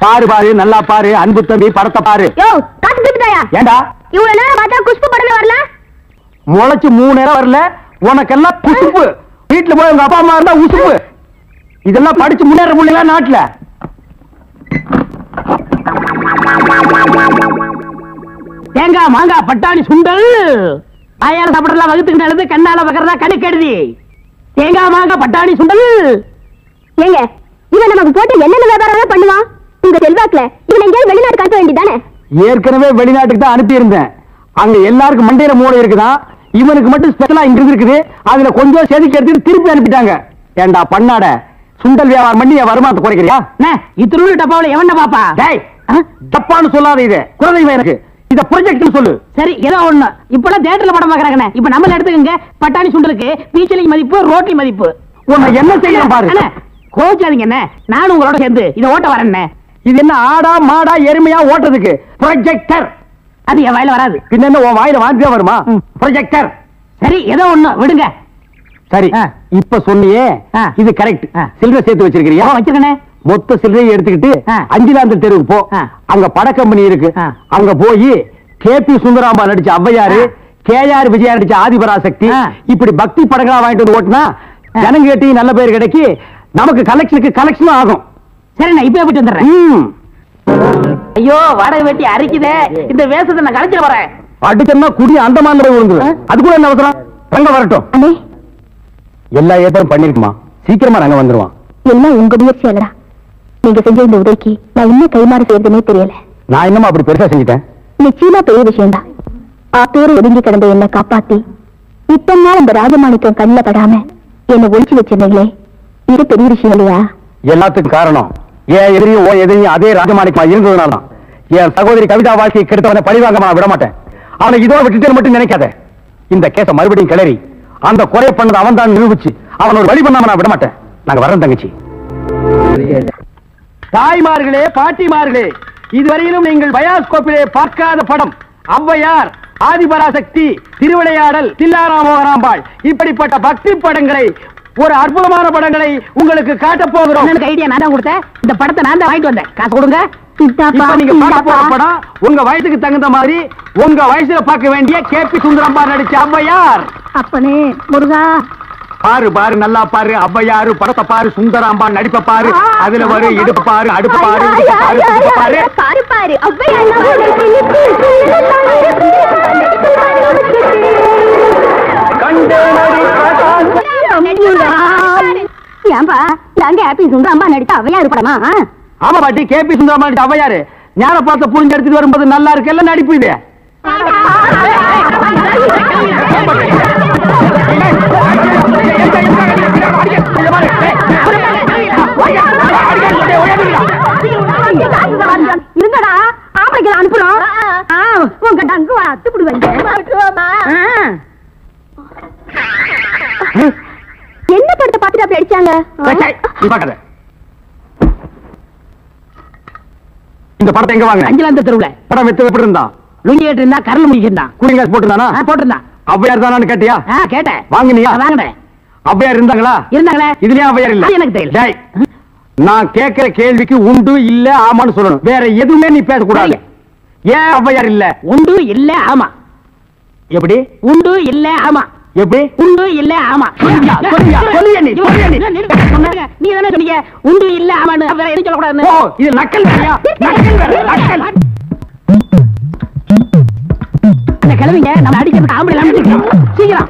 பாரு பாரு நல்லா பாரு அன்பு தம்பி படத்தை பாரு. ஏண்டா இவ்வளவு நேரம் பார்த்தா குஷ்பு படமே வரல? முளைச்சு 3 நேரம் வரல, உனக்கெல்லாம் குசுப்பு. வீட்டுல போய் உங்க அப்பா அம்மா இருந்தா உசுப்பு. இதெல்லாம் படிச்சு முன்னேற முடியல நாட்டுல. தேங்காய் மாங்காய் பட்டாணி சுண்டல் வாயால சாப்பிடலாம், வகுத்துக்கு நல்லது, கண்ணால பக்கறதா கணக்கு எழுதி. தேங்காய் மாங்காய் பட்டாணி சுண்டல். ஏங்க இவன் நமக்கு போட்டு என்னென்ன வியாபாரம் பண்ணுவான்? உங்க செல்வாக்குல இவன் எங்கேயாவது வெளிநாட்டுக்கு அனுப்ப வேண்டியதானே? ஏற்கனவே வெளிநாட்டுக்கு தான் அனுப்பி இருந்தேன். அங்க எல்லாருக்கும் மண்டையில மூளை இருக்குதான், இவனுக்கு மட்டும் ஸ்பெஷலா இங்க இருக்குது. அதுல கொஞ்சம் செதுக்கி எடுத்துட்டு திருப்பி அனுப்பிட்டாங்க. ஏண்டா பண்ணாட, சுண்டல் வியாபாரம் பண்ணி என் வருமானத்தை குறைக்கிறியா? இத்திரு டப்பாவில எவன பாப்பா? தப்பான்னு சொல்லாத, இது குறைவை எனக்கு. இத ப்ரொஜெக்ட் சொல்லு. சரி ஏதோ ஒண்ணு. இப்பெல்லாம் தியேட்டர்ல படம் பாக்குறாங்க. இப்ப நம்மள எடுத்துக்கங்க. பட்டாணி சுண்டலுக்கு பீச்சலி மதிப்பு, ரோட்டி மதிப்பு. உன்னை என்ன செய்யணும் பாரு. கோச்சாதீங்க என்ன, நானும் உங்களோட சேர்ந்து இதை ஓட்ட வரேன். இது என்ன ஆடா மாடா எருமையா ஓட்டுறதுக்கு? ப்ரொஜெக்டர். அது என் வாயில வராது. பின்ன என்ன உன் வாயில வாந்தியா வருமா? ப்ரொஜெக்டர். சரி ஏதோ ஒண்ணு விடுங்க. சரி இப்ப சொன்னியே இது கரெக்ட். சில்லறை சேர்த்து வச்சிருக்கிறியா? வச்சிருக்கனே. மொத்த சில்லறையை எடுத்துக்கிட்டு அஞ்சிலாந்த தெருவுக்கு போ. அங்க பட கம்பெனி இருக்கு. அங்க போய் கேபி சுந்தராம்பா நடிச்ச ஔவையாரு, கேஆர் விஜயா நடிச்ச ஆதிபராசக்தி, இப்படி பக்தி படங்களா வாங்கிட்டு வந்து ஓட்டுனா ஜனங்க கேட்டி நல்ல பேர் கிடைக்கி, நமக்கு கலெக்ஷன் ஆகும். சரி நான் இப்ப போயிட்டு வந்துடுறேன். ஐயோ வாடகை வெட்டி அரிக்குதே, இந்த வேஷத்தை நான் கலைச்சிட வரேன். அடிச்சா குடி அந்த மாதிரி விழுந்து. அதுக்குள்ள என்ன அவசரம்? ரங்க வரட்டும். எல்லா ஏற்பாடும் பண்ணிருக்குமா, சீக்கிரமா ரங்க வந்துருவான். எல்லாம் உங்க முயற்சி அல்லடா. நீங்க செஞ்ச இந்த உதவிக்கு நான் இன்னும் கைமாறு செய்யறதுனே தெரியல. நான் என்னமா அப்படி பெருசா செஞ்சுட்டேன்? நிச்சயமா பெரிய விஷயம்தான். ஆத்தோடு ஒதுங்கி கிடந்த என்னை காப்பாத்தி இத்தனை நாள் அந்த ராஜமாணிக்கம் கண்ணில் படாம என்னை ஒழிச்சு வச்சிருந்தீங்களே, இது பெரிய விஷயம் இல்லையா? எல்லாத்துக்கும் காரணம் ஏன் எதிரியும் அதே ராஜமாணிக்கமா இருந்ததுனால. என் சகோதரி கவிதா வாழ்க்கையை கெடுத்தவனை பழிவாங்க நான் விட மாட்டேன். அவனை இதோட விட்டுட்டு மட்டும் நினைக்காத. இந்த கேஸ மறுபடியும் கிளறி அந்த குறை பண்ணது அவன் தான் நிரூபிச்சு அவன் ஒரு வழி பண்ணாம நான் விட மாட்டேன். நாங்க வரோம் தங்கச்சி. தாய்மார்களே, பாட்டிமார்களே, இதுவரையிலும் நீங்கள் பயாஸ்கோப்பிலே பார்க்காத படம் ஔவையார், ஆதிபராசக்தி, திருவிளையாடல், தில்லாராமோகராம்பாள், இப்படிப்பட்ட பக்தி படங்களை, ஒரு அற்புதமான படங்களை உங்களுக்கு காட்ட போகிறோம். ஐடியா நான் தான் கொடுத்தேன். இந்த படத்தை நான் தான் வாங்கிட்டு வந்தேன். காசு கொடுங்க. நீங்க பார்க்க போற படம் உங்க வயசுக்கு தகுந்த மாதிரி உங்க வயசுல பார்க்க வேண்டிய கேபி சுந்தரம்பா நடிச்ச ஔவையார். அப்பனே முருகா, பாரு பாரு நல்லா பாரு. ஔவையாரு படத்தை பாரு, சுந்தராம்பா நடிப்ப பாரு. அதுல வரு இடுப்பு பாரு, அடுப்பு பாரு, பாரு பாரு பாரு. ஏன்பா நாங்க ஹாப்பி சுந்தராம்பா நடித்த ஔவையாரு படமா? ஆமா பாட்டி, கேபி சுந்தரம்பா நடிச்ச ஔவையாரு. ஞான பார்த்த புரிஞ்சு எடுத்துட்டு வரும்போது நல்லா இருக்கு. எல்லாம் நடிப்பு இது. இருங்கடா, ஆம்பளைக்கு அனுப்புறோம். உங்க டங்கு அத்துப்பிடுவாங்க. என்ன படத்தை பார்த்துட்டு அப்படி அடிச்சாங்க? இந்த படத்தை எங்க வாங்க? அஞ்சலாந்த தெருவுல. படம் வெத்து எப்படி இருந்தா? லுங்கி கேட்டு இருந்தா, கரல் முடிக்கிட்டான். Cooling glass போட்டுருந்தானா? போட்டிருந்தான். ஔவையார் தானு கேட்டியா? கேட்டேன். வாங்கினியா? வாங்கினேன். ஔவையார் இருந்தாங்களா? இருந்தாங்களே. இதுலயே ஔவையார் இல்ல? எனக்கு தெரியல. நான் கேட்கிற கேள்விக்கு உண்டு இல்ல ஆமான்னு சொல்லணும். வேற எதுவுமே நீ பேசக்கூடாது. ஏன் ஔவையார் இல்ல? உண்டு இல்ல ஆமா. எப்படி? உண்டு இல்ல ஆமா. எப்படி? உண்டு இல்ல ஆமா. நீ தானே சொன்னீங்க உண்டு இல்ல ஆமான்னு. வேற எதுவும் சொல்லக்கூடாது. இது நக்கல் வேறையா? நக்கல். இந்த கிழவிங்க நம்ம அடிக்கிறதுக்கு ஆம்பளை அனுப்பிச்சிருக்கோம். சீக்கிரம்.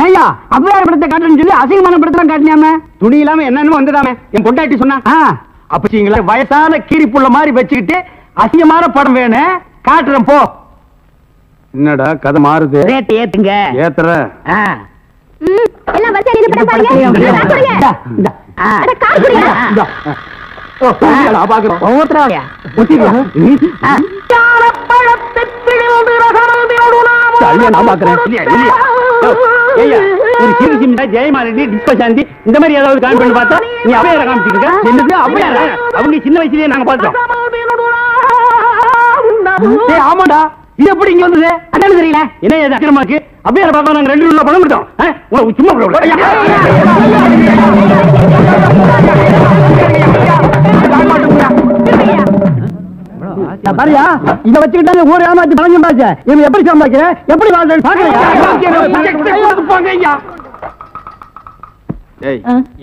ஏயா ஔவையார் படத்தை காட்டுன்னு சொல்லி அசிங்கமான படத்தை காட்டினாம, துணி இல்லாம என்னன்னு வந்துடாம என் பொண்டாட்டி சொன்னா. அப்ப வயசான கீரிப்புள்ள மாதிரி வச்சுக்கிட்டு அசிங்கமான படம் வேணும் காட்டுறேன் போ. என்னடா கதை மாறுது? ரேட் ஏத்துங்க. ஏத்துற. எல்லாம் வசதி படம் பாருங்க. அட கார் குடிங்க. ஜெயமாலினி, டிஸ்பசாந்தி இந்த மாதிரி ஏதாவது காமிச்சு பார்த்தா நீ அவையார காமிச்சிட்டு இருக்க. அவங்க சின்ன வயசுலயே நாங்க பார்த்தோம். ஆமாடா, இது எப்படி இங்க வந்தது? அதான் தெரியல. என்ன அக்கிரமாக்கு அவையார பார்த்தா நாங்க 2 பணம் கொடுத்தோம். சும்மா சரியா இத வச்சுக்கிட்டாங்க ஊர் ஏமாத்தி பணம் சம்பாதிச்ச இவன் எப்படி சம்பாதிக்கிற எப்படி வாழ்றது பாக்குறியா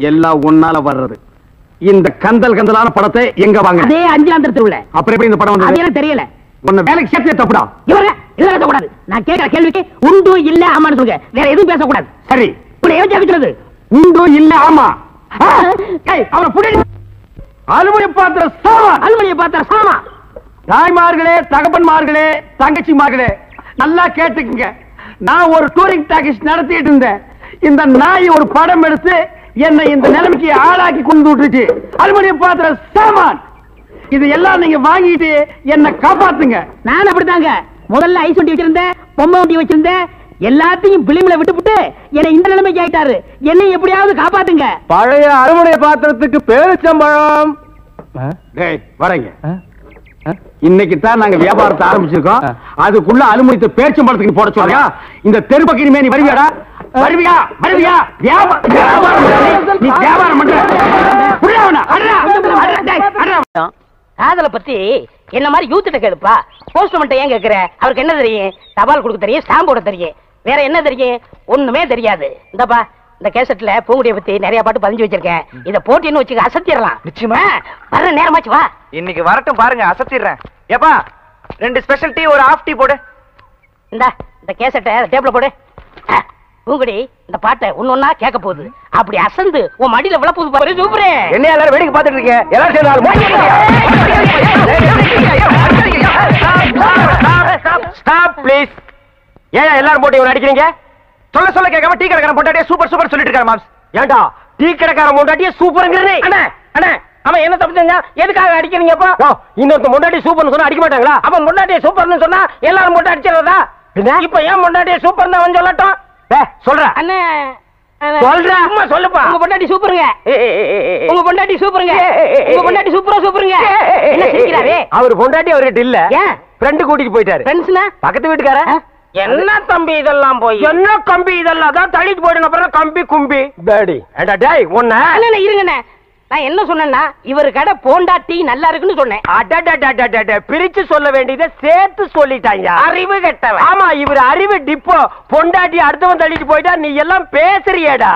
எல்லாம் ஒன்னால வர்றது இந்த கந்தலான படத்தை எங்க வாங்க அதே அஞ்சாந்தர் தெருவுல அப்புறம் எப்படி இந்த படம் அது வந்தது எனக்கு தெரியல உன்னை வேலைக்கு சேர்த்தே தப்புடா இவங்க இல்ல கூடாது நான் கேட்கிற கேள்விக்கு உண்டு இல்ல ஆமான்னு சொல்லுங்க வேற எதுவும் பேசக்கூடாது சரி இப்படி ஏன் ஜெபிக்கிறது உண்டு இல்ல ஆமா அவனை புடி அலுவலக பாத்திர சாமான் அலுவலிய பார்த்தா சாமா தாய்மார்களே தகப்பன்மார்களே தங்கச்சிமார்களே நல்லா கேட்டுக்குங்க நான் ஒரு டூரிங் டாக்கீஸ் நடத்திட்டு இருந்தேன் இந்த நாய் ஒரு படம் எடுத்து என்னை இந்த நிலைமைக்கு ஆளாக்கி கொண்டு விட்டுச்சு அலுவலிய பாத்திர சாமான் இது எல்லாம் நீங்க வாங்கிட்டு என்ன காப்பாத்துங்க நான் அப்படித்தாங்க முதல்ல ஐஸ் வண்டி வச்சிருந்தேன் பொம்மை வண்டி வச்சிருந்தேன் எல்லாத்தையும் பிலிம்ல விட்டுவிட்டு என்னை இந்த நிலைமைக்கு ஆயிட்டாரு என்னை எப்படியாவது காப்பாத்துங்க பழைய அறுவடை பாத்திரத்துக்கு பேரிச்சம்பழம் வரேங்க இன்னைக்கு தான் நாங்க வியாபாரத்தை ஆரம்பிச்சிருக்கோம் அதுக்குள்ள அலுமினியத்தை பேரிச்சம்பழத்துக்கு போட சொல்றியா இந்த தெரு பக்கிரிமே நீ வருவியாடா வருவியா வருவியா நீ வியாபாரம் பண்ற காதலை பத்தி என்ன மாதிரி யூத்திட்ட கேளுப்பா போஸ்ட்மேன் ஏன் கேக்குற அவருக்கு என்ன தெரியும் தபால் கொடுக்க தெரியும் ஸ்டாம்ப் போட தெரியும் வேற என்ன தெரியும் ஒண்ணுமே தெரியாது இந்தப்பா இந்த கேசட்ல பூங்குடியை பத்தி நிறைய பாட்டு பதிஞ்சு வச்சிருக்கேன் இத போட்டின்னு வச்சுக்க அசத்திடலாம் நிச்சயமா வர நேரமாச்சு வா இன்னைக்கு வரட்டும் பாருங்க அசத்திடுறேன் ஏப்பா 2 ஸ்பெஷல் டீ ஒரு ஹாஃப் டீ போடு இந்த கேசட்டை டேபிள்ல போடு பூங்குடி இந்த பாட்டை ஒன்னொன்னா கேட்க போகுது அப்படி அசந்து உன் மடியில விழ போகுது பாரு சூப்பரே என்ன எல்லாரும் வேடிக்கை பார்த்துட்டு இருக்கீங்க எல்லாரும் ஸ்டாப் ப்ளீஸ் ஏன் எல்லாரும் போட்டு இவனை அடிக்கிறீங்க சொல்ல சொல்ல கேட்காம டீ கடைக்காரன் பொண்டாட்டியே சூப்பர் சூப்பர் சொல்லிட்டு இருக்காரு மாம்ஸ் ஏன்டா டீ கடைக்காரன் பொண்டாட்டியே சூப்பர்ங்கறனே அண்ணா அண்ணா அவன் என்ன தப்பு செஞ்சான் எதுக்காக அடிக்கிறீங்கப்பா இன்னொரு பொண்டாட்டி சூப்பர்னு சொன்னா அடிக்க மாட்டாங்களா அவன் பொண்டாட்டியை சூப்பர்னு சொன்னா எல்லாரும் போட்டு அடிச்சிடறதா இப்ப ஏன் பொண்டாட்டியை சூப்பர் தான் அவன் சொல்லட்டும் சொல்ற அண்ணே சொல்ற சும்மா சொல்லுப்பா உங்க பொண்டாட்டி சூப்பருங்க உங்க பொண்டாட்டி சூப்பருங்க உங்க பொண்டாட்டி சூப்பருங்க என்ன சிரிக்கிறாரே அவர் பொண்டாட்டி அவர்கிட்ட இல்ல ஏன் ஃப்ரெண்ட் கூட்டிட்டு போயிட்டாரு ஃப்ரெண்ட்ஸ்னா பக்கத்து வீட்டுக்கார என்ன தம்பி இதெல்லாம் போய் என்ன கம்பி இதெல்லாம் தான் தள்ளிட்டு போயிடும் அப்புறம் கம்பி கும்பி டாடி ஏண்டா டேய் ஒண்ணே அண்ணே இருங்கண்ணே நான் என்ன சொன்னேன்னா இவர் கடை போண்டா டீ நல்லா இருக்குன்னு சொன்னேன் அடடடடடட பிரிச்சு சொல்ல வேண்டியதை சேர்த்து சொல்லிட்டாங்க அறிவு கெட்டவன் ஆமா இவர் அறிவு டிப்போ பொண்டாட்டி அடுத்தவன் தள்ளிட்டு போயிட்டா நீ எல்லாம் பேசுறியேடா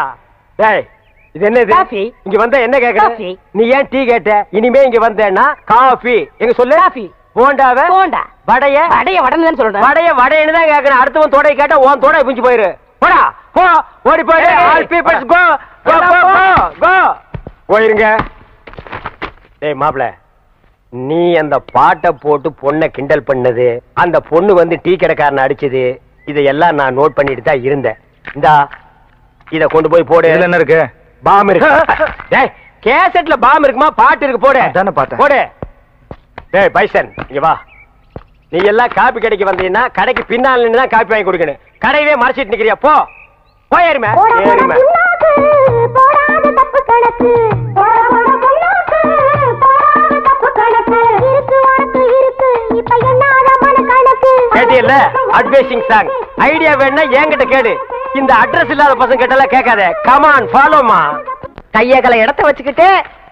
டேய் இது என்னது காஃபி இங்க வந்தா என்ன கேக்குற காஃபி நீ ஏன் டீ கேட்ட இனிமே இங்க வந்தேன்னா காஃபி எங்க சொல்லு காஃபி போண்டாவே போண்டா வடைய வடைய வடன்னு சொல்றேன் வடைய வடைன்னு தான் கேக்குறேன் அடுத்தவன் தொடை கேட்டா உன் தொடை புஞ்சு போயிரு போடா போ ஓடி போயிடு ஆல் பீப்பிள்ஸ் கோ கோ கோ கோ போயிருங்க டேய் மாப்ள நீ அந்த பாட்டை போட்டு பொண்ணை கிண்டல் பண்ணது அந்த பொண்ணு வந்து டீ கடைக்காரனை அடிச்சது இதையெல்லாம் நான் நோட் பண்ணிட்டு தான் இருந்தேன் இந்தா இத கொண்டு போய் போடு என்ன இருக்கு பாம் இருக்கு டேய் கேசட்ல பாம் இருக்குமா பாட்டு இருக்கு போடு அதானே பார்த்தேன். போடு டேய் பைசன் இங்க வா நீ எல்லாம் காப்பி கடைக்கு வந்தீங்கன்னா கடைக்கு பின்னால நின்னு தான் காப்பி வாங்கி கொடுக்கணும் கடையவே மறைச்சிட்டு நிக்கிறியா போ போயிருமே ஏறிமே போடாத தப்பு கணக்கு கேட்டியல்ல அட்வைசிங் சாங் ஐடியா வேணா என்கிட்ட கேடு இந்த அட்ரஸ் இல்லாத பசங்க கேட்டெல்லாம் கேட்காத கமான் ஃபாலோமா கையகல இடத்த வச்சுக்கிட்டு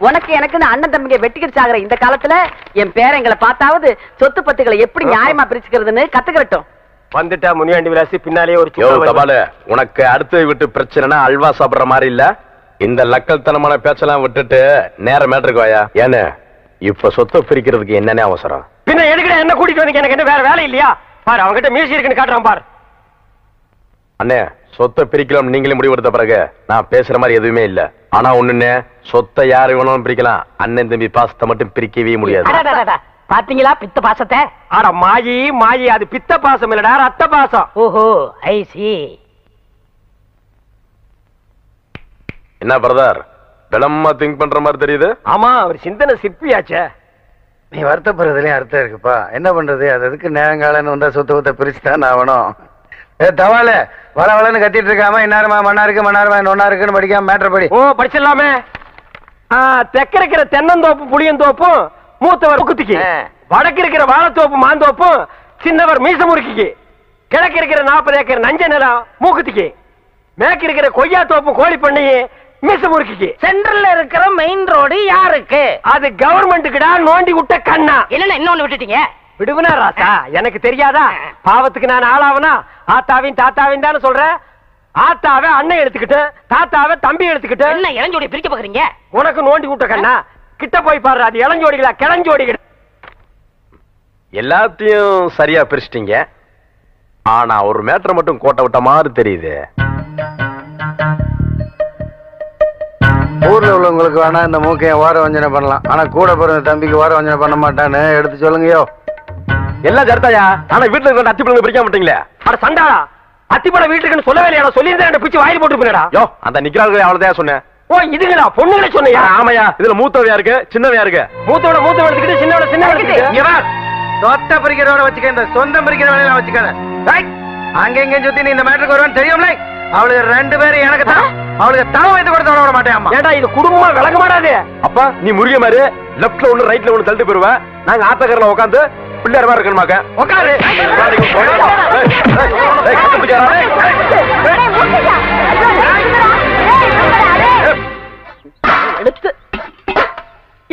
உனக்கு எனக்கு அண்ணன் தம்பிங்க வெட்டிக்கிடுச்சாகிற இந்த காலத்துல என் பேரங்களை பார்த்தாவது சொத்து பத்துக்களை எப்படி நியாயமா பிரிச்சுக்கிறதுன்னு கத்துக்கிறட்டும் வந்துட்டா முனியாண்டி விலாசி பின்னாலே ஒரு தபால உனக்கு அடுத்து விட்டு பிரச்சனைனா அல்வா சாப்பிடுற மாதிரி இல்ல இந்த லக்கல் தனமான பேச்செல்லாம் விட்டுட்டு நேர மேட்டருக்கு வாயா ஏன்னு இப்ப சொத்தை பிரிக்கிறதுக்கு என்னன்னே அவசரம் பின்ன எதுக்குடா என்ன கூட்டிட்டு வந்தீங்க எனக்கு என்ன வேற வேலை இல்லையா பாரு அவங்க கிட்ட மியூசிக் இருக்குன்னு காட்டுறான் பாரு அண்ணே சொத்தை பிரிக்கலாம் நீங்களே முடிவெடுத்த பிறகு நான் பேசுற மாதிரி எதுவுமே இல்ல ஆனா ஒண்ணுன்னு சொத்தை யாரு வேணாலும் பிரிக்கலாம் அண்ணன் தம்பி பாசத்தை மட்டும் பிரிக்கவே முடியாது பாத்தீங்களா பித்த பாசத்தை ஆனா மாயி மாயி அது பித்த பாசம் இல்லடா ரத்த பாசம் ஓஹோ ஐ சி என்ன பிரதர் விளமா திங்க் பண்ற மாதிரி தெரியுது ஆமா அவர் சிந்தனை சிற்பியாச்சே நீ வருத்தப்படுறதுலயும் அர்த்தம் இருக்குப்பா என்ன பண்றது அது அதுக்கு நேரங்காலன்னு வந்தா சொத்த பிரிச்சு தான் ஆகணும் தவால வள வளன்னு கத்திட்டு இருக்காம இன்னாருமா மண்ணா இருக்கு நொன்னா இருக்குன்னு படிக்காம மேட்டர் படி ஓ படிச்சிடலாமே தெக்க இருக்கிற தென்னந்தோப்பு புளியந்தோப்பும் மூத்தவர் முக்குத்திக்கு வடக்கு இருக்கிற வாழைத்தோப்பு மாந்தோப்பும் சின்னவர் மீச முறுக்கிக்கு கிழக்கு இருக்கிற 40 ஏக்கர் நஞ்ச நிலம் மூக்குத்திக்கு மேற்கு இருக்கிற கொய்யா தோப்பு கோழி பண்ணி மீச முறுக்கிக்கு சென்ட்ரல்ல இருக்கிற மெயின் ரோடு யாருக்கு அது கவர்மெண்ட்டுக்குடா நோண்டி விட்ட கண்ணா இல்லன்னா இன்னொன்னு விட்டுட்டீங்க விடுவனா ராசா, எனக்கு தெரியாதா? பாவத்துக்கு நான் ஆளாவனா? ஆத்தாவின் தாத்தாவின் தானே சொல்றேன். ஆத்தாவை அண்ணன் எடுத்துக்கிட்டு, தாத்தாவை தம்பி எடுத்துக்கிட்டு. என்ன இளஞ்சோடி பிரிக்க பாக்குறீங்க? உனக்கு நோண்டி விட்ட கண்ணா, கிட்ட போய் பாரு. அது இளஞ்சோடிகளா கிளஞ்சோடிகள்? எல்லாத்தையும் சரியா பிரிச்சிட்டீங்க. ஆனா ஒரு மேட்டர் மட்டும் கோட்டை விட்ட மாதிரி தெரியுது. ஊர்ல உள்ளவங்களுக்கு வேணா இந்த மூக்கைய வார வஞ்சனை பண்ணலாம், ஆனா கூட பிறந்த தம்பிக்கு வார வஞ்சனை பண்ண மாட்டான்னு எடுத்து சொல்லுங்கயோ. எல்லாம் ஜர்த்தாயா. ஆனா வீட்டுல இருக்கிற அத்தி பிள்ளைங்க பிரிக்க மாட்டீங்களே. அட சண்டாளா, அத்திப்பட வீட்டுக்குன்னு சொல்லவே இல்லையா? சொல்லியிருந்தேன் பிச்சு வாயில் போட்டு போனடா. யோ, அந்த நிக்கிறாங்க அவ்வளவுதான் சொன்னேன். ஓ இதுங்களா பொண்ணுங்களே சொன்னியா? ஆமாயா, இதுல மூத்தவையா இருக்கு சின்னவையா இருக்கு. மூத்தோட எடுத்துக்கிட்டு சின்னோட சின்ன எடுத்துக்கிட்டு சொத்த பிரிக்கிறவரை வச்சுக்க, இந்த சொந்தம் பிரிக்கிற வேலையில வச்சுக்காத. அங்க எங்க சுத்தி நீ இந்த மேட்டருக்கு வருவான்னு தெரியும்ல. அவளுக்கு 2 பேரும் எனக்கு தான். அவளுக்கு தலை வைத்து கூட தொட விட மாட்டேன். ஏண்டா இது குடும்பமா விளங்க மாட்டாது. அப்பா நீ முருக மாதிரி லெப்ட்ல ஒண்ணு ரைட்ல ஒண்ணு தள்ளிட்டு போயிருவ. நாங்க ஆத்தக்கரையில உட்காந்து பிள்ளையார் மாதிரி இருக்கணுமாக்க. உட்காரு.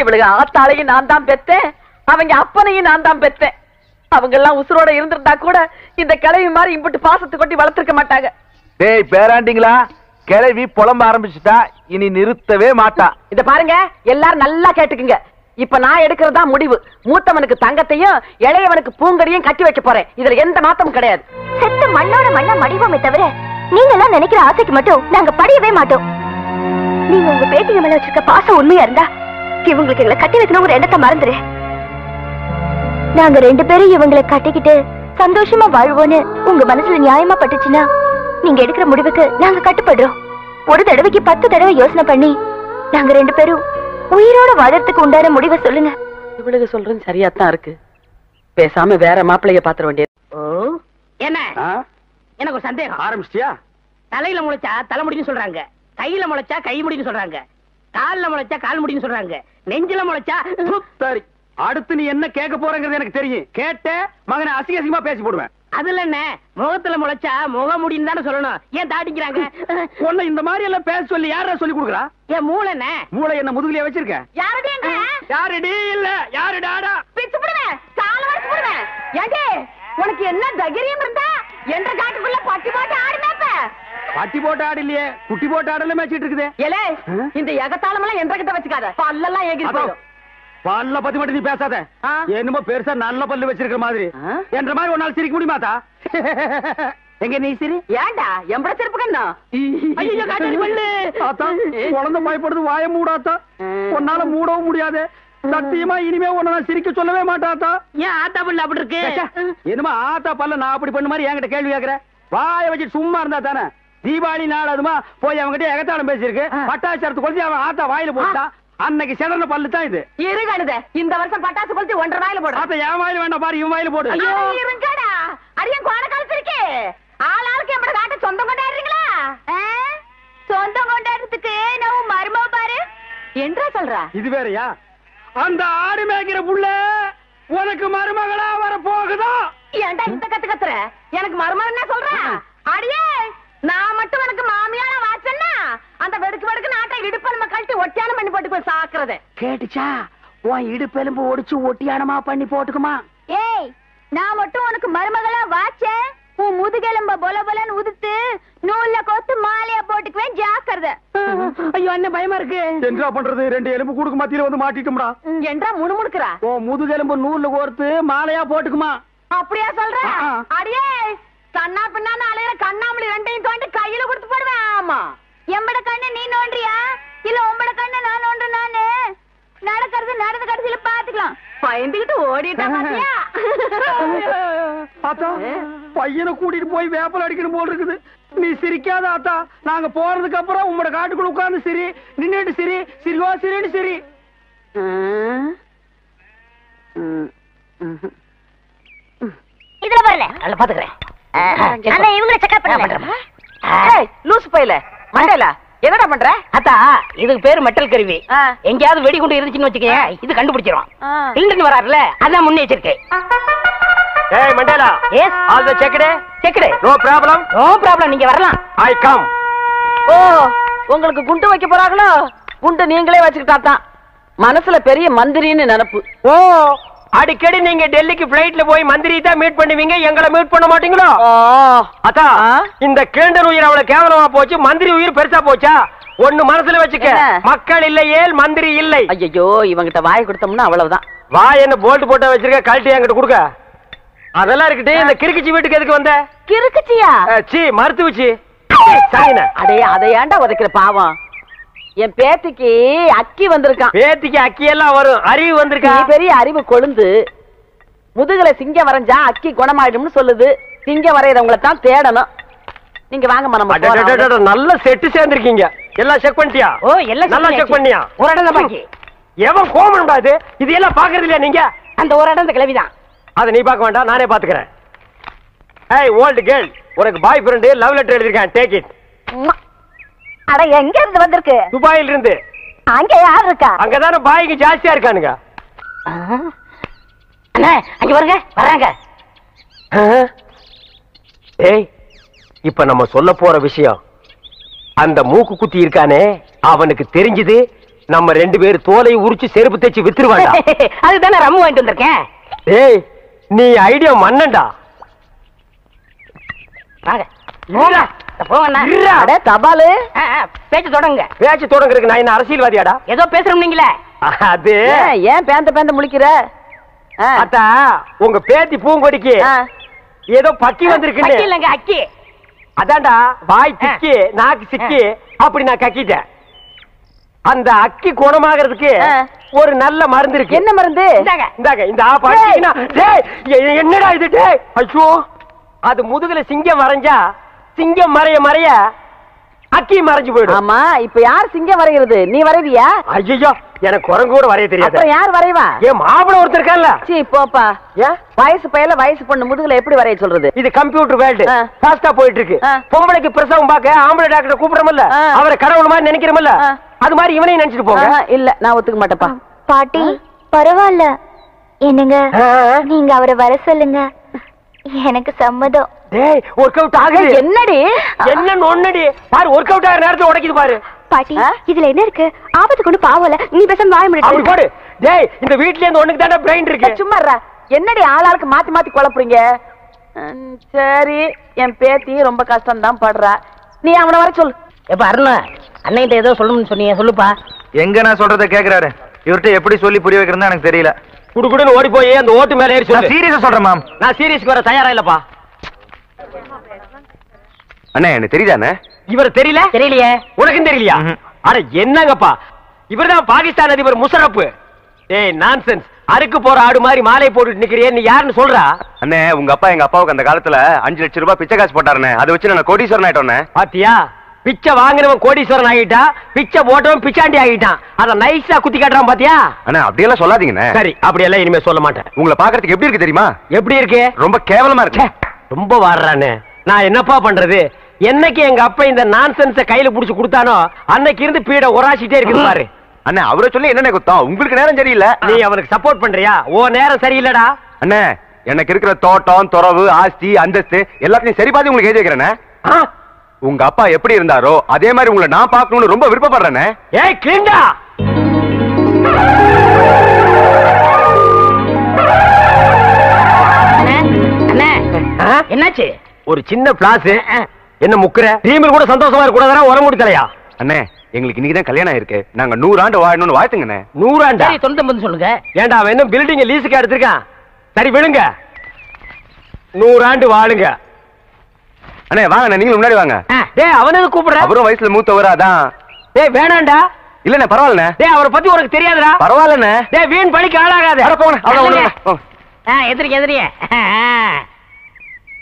இவளுக்கு ஆத்தாளையும் நான் தான் பெத்தேன், அவங்க அப்பனையும் நான் தான் பெத்தேன். அவங்க எல்லாம் உசுரோட இருந்திருந்தா கூட இந்த கிழவி மாதிரி இம்புட்டு பாசத்தை கொட்டி வளர்த்திருக்க மாட்டாங்க. டேய் பேராண்டிங்களா, கிழவி புலம்ப ஆரம்பிச்சுட்டா, இனி நிறுத்தவே மாட்டா. இத பாருங்க, எல்லாரும் நல்லா கேட்டுக்குங்க. இப்ப நான் எடுக்கிறதா முடிவு. மூத்தவனுக்கு தங்கத்தையும் இளையவனுக்கு பூங்கடியும் கட்டி வைக்க போறேன். இதுல எந்த மாற்றமும் கிடையாது. செத்த மண்ணோட மண்ணா மடிவோமே தவிர நீங்க எல்லாம் நினைக்கிற ஆசைக்கு மட்டும் நாங்க படியவே மாட்டோம். நீங்க உங்க பேட்டிங்க மேல வச்சிருக்க பாசம் உண்மையா இருந்தா இவங்களுக்கு எங்களை கட்டி வைக்கணும் ஒரு எண்ணத்தை மறந்துரு. நாங்க 2 பேரும் இவங்களை கட்டிக்கிட்டு சந்தோஷமா வாழ்வோன்னு உங்க மனசுல நியாயமா பட்டுச்சுன்னா நீங்க எடுக்கிற முடிவுக்கு நாங்க கட்டுப்படுறோம். ஒரு தடவைக்கு 10 தடவை யோசனை பண்ணி நாங்க 2 பேரும் உயிரோட வாழறதுக்கு உண்டான முடிவை சொல்லுங்க. இவளுக்கு சொல்றது சரியாத்தான் இருக்கு. பேசாம வேற மாப்பிள்ளைய பாத்திர வேண்டியது. என்ன எனக்கு ஒரு சந்தேகம். ஆரம்பிச்சியா? தலையில முளைச்சா தலைமுடின்னு சொல்றாங்க, கையில முளைச்சா கை முடின்னு சொல்றாங்க, கால்ல முளைச்சா கால் முடின்னு சொல்றாங்க, நெஞ்சில முளைச்சா. சரி, அடுத்து நீ என்ன கேட்க போறங்கிறது எனக்கு தெரியும். கேட்ட மகனை அசிங்க அசிங்கமா பேசி போடுவேன். அதுல என்ன, முகத்துல முளைச்சா முக முடின்னு தானே சொல்லணும். ஏன் தாடிக்கிறாங்க? உன்னை இந்த மாதிரி எல்லாம் பேச சொல்லி யாரா சொல்லி கொடுக்குறா? ஏன் மூளை என்ன? மூளை என்ன முதுகுலயே வச்சிருக்க? யாருடி இல்ல யாரு டாடா பிச்சு போடுவேன், கால வரைக்கும் போடுவேன். ஏண்டே உனக்கு என்ன தைரியம் இருந்தா என்ற காட்டுக்குள்ள பட்டி போட்டு ஆடுனாப்ப? பட்டி போட்டு ஆடு இல்லையே, குட்டி போட்டு ஆடல மேய்ச்சிட்டு இருக்குது. ஏலே, இந்த எகத்தாளம் எல்லாம் என்ற கிட்ட வச்சுக்காத, பல்லெல்லாம் ஏகிட்டு போயிடும். பல்ல பத்தி மட்டும் நீ பேசாத. என்னமோ பெருசா நல்ல பல்லு வச்சிருக்கிற மாதிரி. என்ற மாதிரி ஒரு நாள் சிரிக்க முடியுமாத்தா? எங்க நீ சிரி. ஏண்டா எம்பட செருப்பு கண்ணா? ஐயோ காட்டாடி பல்லு. ஆத்தா குழந்தை பயப்படுது, வாய மூடாத்தா. உன்னால மூடவும் முடியாது. சத்தியமா இனிமே உன்னை நான் சிரிக்க சொல்லவே மாட்டாத்தா. ஏன் ஆத்தா பல்லு அப்படி இருக்கு? என்னமா ஆத்தா பல்ல நான் அப்படி பண்ண மாதிரி என்கிட்ட கேள்வி கேக்குற? வாய வச்சு சும்மா இருந்தா தானே. தீபாவளி நாள் அதுமா போய் அவங்ககிட்ட எகத்தாடம் பேசியிருக்கு. பட்டாசரத்து கொளுத்தி அவன் ஆத்தா வாயில போட்டான். அன்னைக்கு செடன பல்லு தான் இது. இருகானுதே, இந்த வருஷம் பட்டாசு கொளுத்தி 1.5 வாயில போடு. ஆத்தா என் வாயில வேண்டாம் பாரு, இவன் வாயில போடு. ஐயோ இருங்கடா, அரியன் கோண கலத்திருக்கே. ஆளாளுக்கு எம்பட காட்ட சொந்தம் கொண்டாடுறீங்களா? சொந்தம் கொண்டாடுறதுக்கு நான் மருமவ பாரு என்றா சொல்றா. இது வேறயா? அந்த ஆடு மேய்க்கிற புள்ள உனக்கு மருமகளா வர போகுதா? ஏண்டா இந்த கத்து கத்துற? எனக்கு மருமகன் என்ன சொல்ற? அடியே நான் மட்டும் எனக்கு மாமியார வாச்சன்னா அந்த வெடுக்கு வெடுக்கு நாட்டை இடுப்ப நம்ம கழட்டி ஒட்டியானம் பண்ணி போட்டு போய் சாக்குறது கேட்டுச்சா? உன் இடுப்பெலும்பு ஒடிச்சு ஒட்டியானமா பண்ணி போட்டுக்குமா? ஏய், நான் மட்டும் உனக்கு மருமகளா வாச்சேன், உன் முதுகெலும்ப பொல பொலன்னு உதுத்து நூல்ல கோத்து மாலையா போட்டுக்குவேன், ஜாக்கிரதை. ஐயோ என்ன பயமா இருக்கு. என்ன பண்றது? 2 எலும்பு கூடுக்கு மத்தியில வந்து மாட்டிட்டோம்டா. என்றா முணுமுணுக்குறா. ஓ முதுகெலும்பு நூல்ல கோர்த்து மாலையா போட்டுக்குமா? அப்படியா சொல்ற? அடியே கண்ணா பின்னான்னு அலையிற கண்ணாமலி 2ஐயும் தோண்டி கையில கொடுத்து போடுவேன். ஆமா, எம்பட கண்ணு நீ நோண்டியா இல்ல உம்பட கண்ணு நான் நோண்டு? நானு நடக்கிறது நடந்த கடைசியில பாத்துக்கலாம். பயந்துகிட்டு ஓடிட்டா பாத்தியா? ஆத்தா பையனை கூட்டிட்டு போய் வேப்பல் அடிக்கணும் போல் இருக்குது. நீ சிரிக்காத ஆத்தா. நாங்க போறதுக்கு அப்புறம் உங்களோட காட்டுக்குள்ள உட்கார்ந்து சிரி, நின்னுட்டு சிரி, சிரிவா சிரின்னு சிரி. இதுல வரல அதுல பாத்துக்கிறேன். அண்ணா இவங்களை செக்அப் பண்ணல. ஏய் லூசு பையல மண்டேல, என்னடா பண்ற? அத்தா இதுக்கு பேரு மெட்டல் கருவி. எங்கயாவது வெடிகுண்டு இருந்துச்சுன்னு வச்சுக்கேன், இது கண்டுபிடிச்சிரும். இங்கிருந்து வராருல, அதான் முன்னெச்சரிக்கை. ஏய் Mandela, yes all the checked. Checked. No problem. No problem, நீங்க வரலாம். I come. ஓ, உங்களுக்கு குண்டு வைக்க போறாங்களோ? குண்டு நீங்களே வச்சுக்கிட்டா தான். மனசுல பெரிய மந்திரின்னு நினைப்பு. ஓ அடிக்கடி நீங்க டெல்லிக்கு பிளைட்ல போய் மந்திரி தான் மீட் பண்ணுவீங்க, எங்களை மீட் பண்ண மாட்டீங்களோ? அத்தா, இந்த கேண்டர் உயிர் அவ்வளவு கேவலமா போச்சு, மந்திரி உயிர் பெருசா போச்சா? ஒண்ணு மனசுல வச்சுக்க, மக்கள் இல்லையே மந்திரி இல்லை. ஐயோ, இவங்கிட்ட வாய் கொடுத்தோம்னா அவ்வளவுதான். வாய் என்ன போல்ட் போட்டா வச்சிருக்க, கழட்டி என்கிட்ட கொடுக்க. அதெல்லாம் இருக்கட்டு, இந்த கிறுக்குச்சி வீட்டுக்கு எதுக்கு வந்த? கிறுக்குச்சியா? சி மருத்துவச்சி. அடே, அதை ஏன்டா உதைக்கிற பாவம்? என் பேத்திக்கு அக்கி வந்திருக்கான். பேத்திக்கு அக்கி எல்லாம் வரும், அறிவு வந்திருக்கா? பெரிய அறிவு கொழுந்து. முதுகுல சிங்கம் வரைஞ்சா அக்கி குணமாயிடும்னு சொல்லுது. சிங்கம் வரையறவங்களை தான் தேடணும். நீங்க வாங்கம்மா, நம்ம போறோம். நல்ல செட்டு சேர்ந்திருக்கீங்க. எல்லாம் செக் பண்ணிட்டியா? ஓ, எல்லாம் நல்லா செக் பண்ணியா? ஒரு இடம் தான் பாக்கி. எவன் கோமன் பாது? இது எல்லாம் பாக்குறது இல்லையா நீங்க? அந்த ஒரு இடம் கிளவிதான். அதை நீ பார்க்க வேண்டாம், நானே பாத்துக்கிறேன். ஏய் ஓல்ட் கேர்ள், உனக்கு பாய் ஃப்ரெண்ட் லவ் லெட்டர் எழுதிருக்கேன், டேக் இட். அட, எங்க இருந்து வந்திருக்கு? துபாயில இருந்து. அங்க யார் இருக்கா? அங்கதானே பாய்க்கு ஜாஸ்தியா இருக்கானுங்க. அண்ணா, அங்க வருங்க, வராங்க. ஏய், இப்ப நம்ம சொல்ல போற விஷயம், அந்த மூக்கு குத்தி இருக்கானே அவனுக்கு தெரிஞ்சது நம்ம 2 பேர் தோலை உரிச்சு செருப்பு தேய்ச்சி வித்துருவாடா. அதுதானே ரம்மு வாங்கிட்டு வந்திருக்கேன். ஏய், நீ ஐடியா மன்னன்டா. வாங்க இருடா. போங்கண்ணா. அட தபாலு, பேச்சு தொடங்க. பேச்சு தொடங்குறதுக்கு நான் என்ன அரசியல்வாதியாடா? ஏதோ பேசுறோம் நீங்களே. அது ஏன் பேந்த முழிக்கிற? அத்தா, உங்க பேத்தி பூங்கொடிக்கு ஏதோ பக்கி வந்திருக்குன்னு. அக்கி இல்லங்க, அக்கி. அதான்டா, வாய் திக்கி நாக்கு சிக்கி அப்படி நான் கக்கிட்டேன். அந்த அக்கி குணமாகிறதுக்கு ஒரு நல்ல மருந்து இருக்கு. என்ன மருந்து? இந்தாங்க, இந்த ஆப் அடிச்சீங்கன்னா, டேய் என்னடா இது? டேய் ஐயோ, அது முதுகுல சிங்கம் வரைஞ்சா சிங்கம் மறைய அக்கி மறைஞ்சு போயிடும். ஆமா, இப்ப யார் சிங்கம் வரைகிறது? நீ வரைவியா? ஐயோ, எனக்கு குரங்கு கூட வரைய தெரியாது. அப்புறம் யார் வரைவா? ஏன் மாப்பிள ஒருத்தர் இருக்கான்ல? சீ போப்பா. ஏன் வயசு பையல வயசு பொண்ணு முதுகுல எப்படி வரைய சொல்றது? இது கம்ப்யூட்டர் வேர்ல்டு, ஃபாஸ்டா போயிட்டு இருக்கு. பொம்பளைக்கு பிரசவம் பார்க்க ஆம்பளை டாக்டர் கூப்பிடுறோம்ல, அவரை கடவுள் மாதிரி நினைக்கிறோம்ல, அது மாதிரி இவனையும் நினைச்சிட்டு போங்க. இல்ல, நான் ஒத்துக்க மாட்டேப்பா. பாட்டி, பரவாயில்ல. என்னங்க, நீங்க அவரை வர சொல்லுங்க, எனக்கு சம்மதம். டேய், ஒர்க் அவுட் ஆகுது. என்னடி என்ன நொன்னடி பாரு, ஒர்க் அவுட் ஆகிற நேரத்துல உடைக்குது பாரு. பாட்டி, இதுல என்ன இருக்கு? ஆபத்து கொண்டு பாவல, நீ பேசாம வாய அப்படி முடியாது. போடு. டேய், இந்த வீட்ல இருந்து ஒண்ணுக்கு தானே பிரெயின் இருக்கு. சும்மா இருடா. என்னடி ஆளாளுக்கு மாத்தி மாத்தி குழப்புறீங்க? சரி, என் பேத்தி ரொம்ப கஷ்டம் தான் படுறா. நீ அவனை வர சொல்லு. எப்ப அருணா, அன்னைகிட்ட ஏதோ சொல்லணும்னு சொன்னீங்க, சொல்லுப்பா. எங்க நான் சொல்றத கேக்குறாரு, இவர்கிட்ட எப்படி சொல்லி புரிய வைக்கிறதா எனக்கு தெரியல. குடுகுடுன்னு ஓடி போய் அந்த ஓட்டு மேல ஏறி சொல்லு. சீரியஸா சொல்றேன் மேம். நான் சீரியஸ்க்கு வர தயாரா இல்லப்பா. அண்ணே, எனக்கு தெரியுதானே? இவர் தெரியல? தெரியலையே. உனக்கும் தெரியலையா? அட என்னங்கப்பா, இவர்தான் பாகிஸ்தான் அதிபர் முஷரப். ஏய் நான்சென்ஸ், அறுக்கு போற ஆடு மாதிரி மாலை போட்டுட்டு நிக்கிறியே, நீ யாருன்னு சொல்றா? அண்ணே, உங்க அப்பா எங்க அப்பாவுக்கு அந்த காலத்துல 5 லட்சம் ரூபாய் பிச்சை காசு போட்டாருண்ணே. அதை வச்சு நான் கோடீஸ்வரன் ஆயிட்டோண்ணே. பாத்தியா, பிச்சை வாங்கினவன் கோடீஸ்வரன் ஆகிட்டா, பிச்சை போட்டவன் பிச்சாண்டி ஆகிட்டான். அத நைஸா குத்தி காட்டுறான் பாத்தியா? அண்ணா, அப்படியெல்லாம் சொல்லாதீங்கண்ணே. சரி, அப்படியெல்லாம் இனிமே சொல்ல மாட்டேன். உங்களை பாக்குறதுக்கு எப்படி இருக்கு தெரியுமா? எப்படி இருக்கு? ரொம்ப கேவலமா இருக்கு. ரொம்ப வாடுறானே, நான் என்னப்பா பண்றது? என்னைக்கு எங்க அப்பா இந்த நான்சென்ஸ கையில புடிச்சு கொடுத்தானோ அன்னைக்கு இருந்து பீட உராசிட்டே இருக்குது பாரு. அண்ணா, அவரை சொல்லி என்ன குத்தம்? உங்களுக்கு நேரம் சரியில்லை. நீ அவனுக்கு சப்போர்ட் பண்றியா? ஓ நேரம் சரியில்லடா. அண்ணே, எனக்கு இருக்கிற தோட்டம், துறவு, ஆஸ்தி, அந்தஸ்து எல்லாத்தையும் சரி பார்த்து உங்களுக்கு எழுதி வைக்கிறேனே. உங்க அப்பா எப்படி இருந்தாரோ அதே மாதிரி உங்களை நான் பார்க்கணும்னு ரொம்ப விருப்பப்படுறேனே. ஏய் கிளிண்டா, என்னாச்சு? ஒரு சின்ன பிளாஸ். என்ன முக்குற? டீமில் கூட சந்தோஷமா இருக்க கூடாதா? உரமுடி தலையா? அண்ணே, எங்களுக்கு இன்னைக்கு தான் கல்யாணம் இருக்கு. நாங்க 100 ஆண்டு வாழணும்னு வாழ்த்துங்கண்ணே. 100 ஆண்டா? சரி, 99 சொல்லுங்க. ஏண்டா, அவன் என்ன பில்டிங் லீஸுக்கு எடுத்திருக்கான்? சரி விழுங்க, 100 ஆண்டு வாழுங்க. அண்ணே வாங்க, நீங்களும் முன்னாடி வாங்க. டேய், அவனுக்கு கூப்பிடுற? அவரும் வயசுல மூத்தவர் அதான். டேய் வேணாண்டா. இல்லண்ணே, பரவாயில்லண்ணே. டேய், அவரை பத்தி உனக்கு தெரியாதுடா. பரவாயில்லண்ணே. டேய், வீண் பழிக்கு ஆளாகாத. வர போங்க. அவ்வளவு எதிரிக்க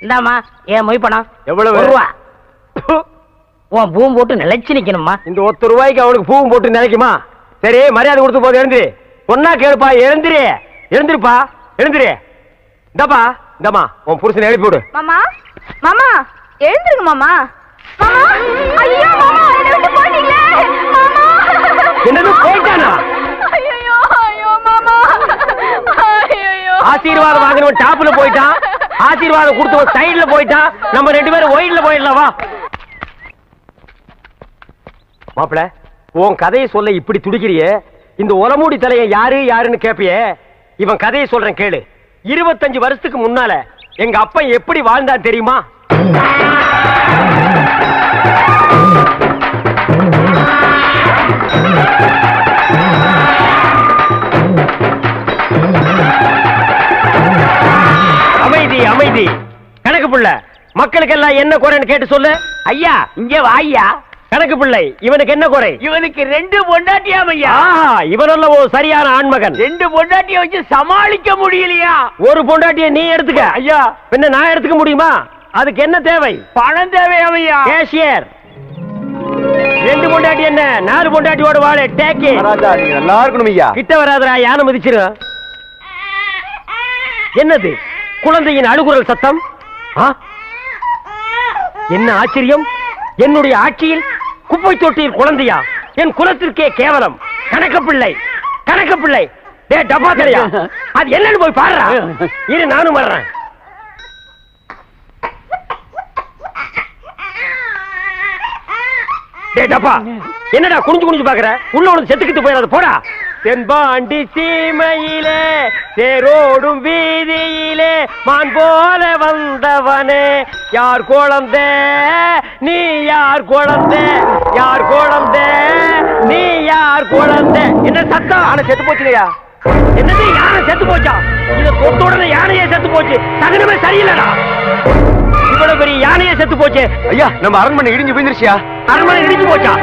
இந்தாமா, ஏன் மொய் பணம் எவ்வளவு? 1 ரூபா. உன் பூம் போட்டு நிலைச்சு நிக்கணுமா? இந்த 1 ரூபாய்க்கு அவனுக்கு பூவும் போட்டு நினைக்குமா? சரி, மரியாதை கொடுத்து போது எழுந்திரு. பொண்ணா கேளுப்பா, எழுந்திரு. எழுந்திருப்பா, எழுந்திரு. இந்தப்பா, இந்தம்மா, உன் புருஷனை எழுப்பி விடு. மாமா, மாமா, எழுந்திருங்க மாமா. மாமா, ஐயோ மாமா, என்னை விட்டு போயிட்டீங்களே. மாமா, என்னது போயிட்டானா? ஐயோ, ஐயோ மாமா, ஐயோ. ஆசீர்வாதம் வாங்கினவன் டாப்ல போயிட்டான், ஆசீர்வாதம் கொடுத்தவன் சைடுல போயிட்டான். நம்ம 2 பேரும் ஒயிட்ல போயிடலாம். வா மாப்பிள, உன் கதையை சொல்ல இப்படி துடிக்கிறியே. இந்த உலமூடி தலையை யாரு யாருன்னு கேப்பியே. இவன் கதையை சொல்றேன் கேளு. 25 வருஷத்துக்கு முன்னால எங்க அப்பா எப்படி வாழ்ந்தான் தெரியுமா? அமைதி அமைதி. கணக்கு புள்ள, மக்களுக்கெல்லாம் என்ன குறைன்னு கேட்டு சொல்லு. ஐயா இங்க வாய்யா. கணக்கு பிள்ளை, இவனுக்கு என்ன குறை? இவனுக்கு 2 பொண்டாட்டியாம் ஐயா. இவனல்ல ஒரு சரியான ஆண்மகன். 2 பொண்டாட்டிய வச்சு சமாளிக்க முடியலையா? ஒரு பொண்டாட்டிய நீ எடுத்துக்க. ஐயா பின்ன நான் எடுத்துக்க முடியுமா? அதுக்கு என்ன தேவை? பணம் தேவையாம் ஐயா. கேஷியர். 2 பொண்டாட்டி என்ன 4 பொண்டாட்டியோட வாழ. டேக்கி நல்லா இருக்கணும் ஐயா. கிட்ட வராதரா, யானை மிதிச்சிரு. என்னது குழந்தையின் அழுகுரல் சத்தம்? என்ன ஆச்சரியம்! என்னுடைய ஆட்சியில் குப்பை தொட்டியில் குழந்தையா? என் குலத்திற்கே கேவலம். கணக்கு பிள்ளை, கணக்கு பிள்ளை. டே டப்பா தெரியா, அது என்னன்னு போய் பாருடா. இரு நானும் வர்றேன். டே டப்பா, என்னடா குனிஞ்சு குனிஞ்சு பாக்குற? உள்ள உனக்கு செத்துக்கிட்டு போயிடாது, போடா. தென்பாண்டி சீமையிலே தேரோடும் வீதியிலே மான் போல வந்தவனே, யார் குழந்தை நீ, யார் குழந்தை, யார் குழந்தை நீ, யார் குழந்தை? என்ன சத்தம்? ஆனா செத்து போச்சுலையா? என்னது யானை செத்து போச்சா? இத தொட்ட உடனே யானையே செத்து போச்சு. தகுனமே சரியில்லடா. இவ்வளவு பெரிய யானையே செத்து போச்சு. ஐயா நம்ம அரண்மனை இடிஞ்சு போயிருச்சியா? அரண்மனை இடிஞ்சு போச்சா?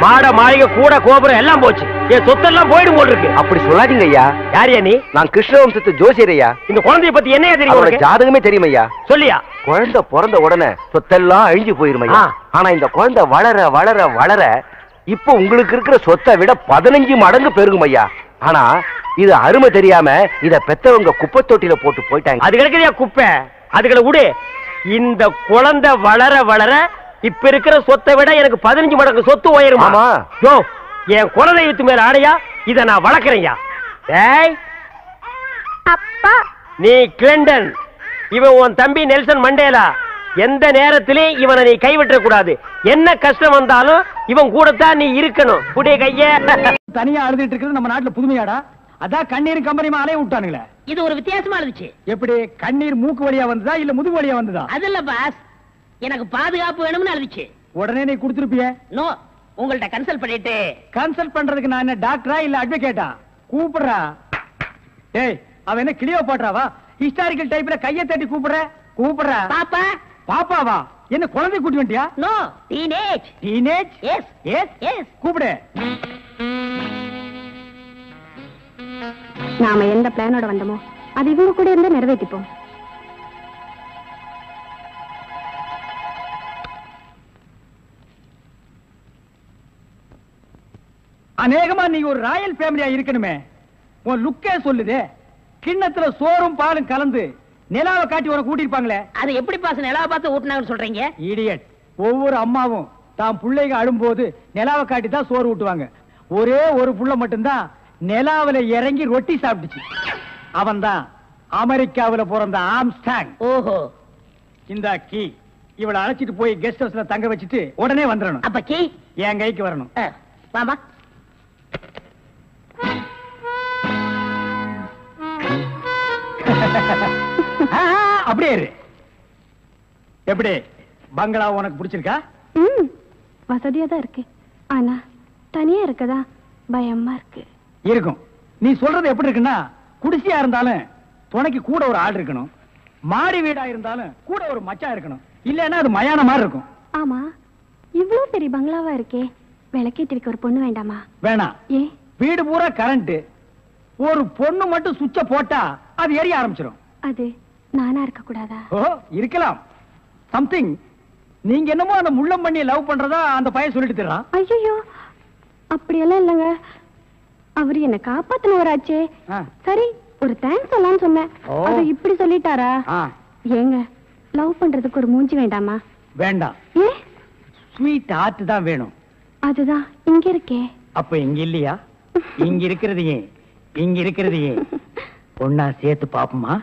மாட மாளிகை கூட கோபுரம் எல்லாம் போச்சு. என் சொத்தெல்லாம் போயிடும் போல் இருக்கு. அப்படி சொல்லாதீங்க ஐயா. யாரியா நீ? நான் கிருஷ்ணவம்சத்து ஜோசியர் ஐயா. இந்த குழந்தைய பத்தி என்ன தெரியும் உனக்கு? ஜாதகமே தெரியும் ஐயா. சொல்லியா? குழந்தை பிறந்த உடனே சொத்தெல்லாம் அழிஞ்சு போயிரும் ஐயா. ஆனா இந்த குழந்தை வளர வளர வளர இப்ப உங்களுக்கு இருக்கிற சொத்தை விட 15 மடங்கு பெருகும் ஐயா. ஆனா இது அருமை தெரியாம இத பெத்தவங்க குப்பை தொட்டில போட்டு போயிட்டாங்க. அது கிடைக்குதியா குப்பை? அதுகளை விடு. இந்த குழந்தை வளர வளர இப்ப இருக்கிற சொத்தை விட எனக்கு 15 மடங்கு சொத்து உயருமா? ஆமா. யோ, என் குலதெய்வத்து மேல ஆடையா? இத நான் வளர்க்கறேன்யா. டேய் அப்பா, நீ கிளண்டன், இவன் உன் தம்பி நெல்சன் மண்டேலா. எந்த நேரத்திலும் இவனை நீ கைவிட்ட கூடாது. என்ன கஷ்டம் வந்தாலும் இவன் கூடத்தான் நீ இருக்கணும். புடிய கைய. தனியா அழுதுட்டு இருக்கிறது நம்ம நாட்டுல புதுமையாடா? அதான் கண்ணீர் கம்பெனிமா அலைய விட்டானுங்களே. இது ஒரு வித்தியாசமா இருந்துச்சு. எப்படி கண்ணீர் மூக்கு வழியா வந்ததா இல்ல முதுகு வழியா வந்ததா? அது இல்ல பாஸ், எனக்கு பாதுகாப்பு வேணும்னு இருந்துச்சு. உடனே நீ கொடுத்துருப்பிய. நோ, உங்கள்ட்ட கன்சல்ட் பண்ணிட்டு. கன்சல்ட் பண்றதுக்கு நான் என்ன டாக்டரா இல்ல அட்வொகேட்டா? கூப்பிடுறா. டேய், அவன் என்ன கிளியோ பாட்றாவா? ஹிஸ்டாரிக்கல் டைப்ல கையை தட்டி கூப்பிடுற. கூப்பிடுறா. பாப்பா. பாப்பாவா? என்ன குழந்தை கூட்டி வந்துட்டியா? No, teenage. Teenage? Yes yes yes. கூப்பிடு. நாம எந்த பிளானோட வந்தோமோ அது இவங்க கூட இருந்து நிறைவேற்றிப்போம். அநேகமா நீ ஒரு ராயல் ஃபேமிலியா இருக்கணுமே. உன் லுக்கே சொல்லுதே. கிண்ணத்துல சோறும் பாலும் கலந்து நிலாவை காட்டி உனக்கு கூட்டிருப்பாங்களே. அது எப்படி பாஸ் நிலாவை பார்த்து ஊட்டினாங்கன்னு சொல்றீங்க? இடியட். ஒவ்வொரு அம்மாவும் தான் பிள்ளைங்க அழும்போது நிலாவை காட்டி தான் சோறு ஊட்டுவாங்க. ஒரே ஒரு புள்ள மட்டும்தான் நிலாவில இறங்கி ரொட்டி சாப்பிட்டுச்சு. அவன் தான் அமெரிக்காவில பிறந்த ஆம்ஸ்டாங். ஓஹோ. இந்த கீ இவளை அழைச்சிட்டு போய் கெஸ்ட் ஹவுஸ்ல தங்க வச்சுட்டு உடனே வந்துடணும். அப்ப கீ என் கைக்கு வரணும். வாமா. அப்படியே இரு. எப்படி பங்களா உனக்கு பிடிச்சிருக்கா? வசதியா தான் இருக்கு. ஆனா தனியா இருக்கதா பயமா இருக்கு. இருக்கும். நீ சொல்றது எப்படி இருக்குன்னா, குடிசையா இருந்தாலும் துணைக்கு கூட ஒரு ஆள் இருக்கணும். மாடி வீடா இருந்தாலும் கூட ஒரு மச்சான் இருக்கணும். இல்லன்னா அது மயான மாதிரி இருக்கும். ஆமா, இவ்வளவு பெரிய பங்களாவா இருக்கே, விளக்கேத்தி வைக்க ஒரு பொண்ணு வேண்டாமா? வேணாம். ஏ, வீடு பூரா கரண்ட். ஒரு பொண்ணு மட்டும் சுவிட்ச போட்டா அது எரிய ஆரம்பிச்சிடும். அது நானா இருக்க கூடாதா? ஓ, இருக்கலாம். சம்திங். நீங்க என்னமோ அந்த முள்ளம் பண்ணி லவ் பண்றதா அந்த பையன் சொல்லிட்டு தர்றான். ஐயோ, அப்படியெல்லாம் இல்லங்க. அவரு என்ன காப்பாத்தினவராச்சே. சரி, ஒரு தேங்க்ஸ் சொல்லலாம்னு சொன்னேன். அது இப்படி சொல்லிட்டாரா? ஏங்க, லவ் பண்றதுக்கு ஒரு மூஞ்சி வேண்டாமா? வேண்டாம். ஏ, ஸ்வீட் ஹார்ட் தான் வேணும். அதுதான் இங்க இருக்கே. அப்ப இங்க இல்லையா? இங்க இருக்கிறதையே இங்க இருக்கிறதையே ஒன்னா சேர்த்து பாப்போமா?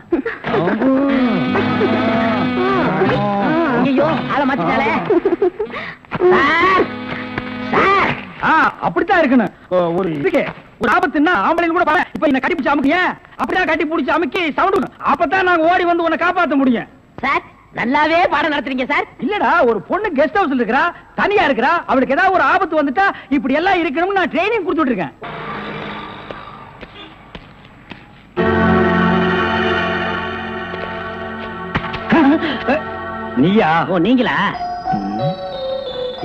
ஐயோ, ஆள மாத்திட்டாளே. அப்படித்தான் இருக்கணும். ஒரு ஆபத்துன்னா ஆம்பளைங்க கூட பாரு. இப்ப என்ன கட்டி பிடிச்சு அமுக்கிய அப்படியே கட்டி பிடிச்சு அமுக்கி சவுண்ட் அப்பதான் நாங்க ஓடி வந்து உன்னை காப்பாத்த முடியும். சார் நல்லாவே பாடம் நடத்துறீங்க சார். இல்லடா ஒரு பொண்ணு கெஸ்ட் ஹவுஸ்ல இருக்கறா, தனியா இருக்கறா, அவளுக்கு ஏதாவது ஒரு ஆபத்து வந்துட்டா இப்படி எல்லாம் இருக்கணும்னு நான் ட்ரைனிங் கொடுத்துட்டு இருக்கேன். நீயா? ஓ நீங்களா?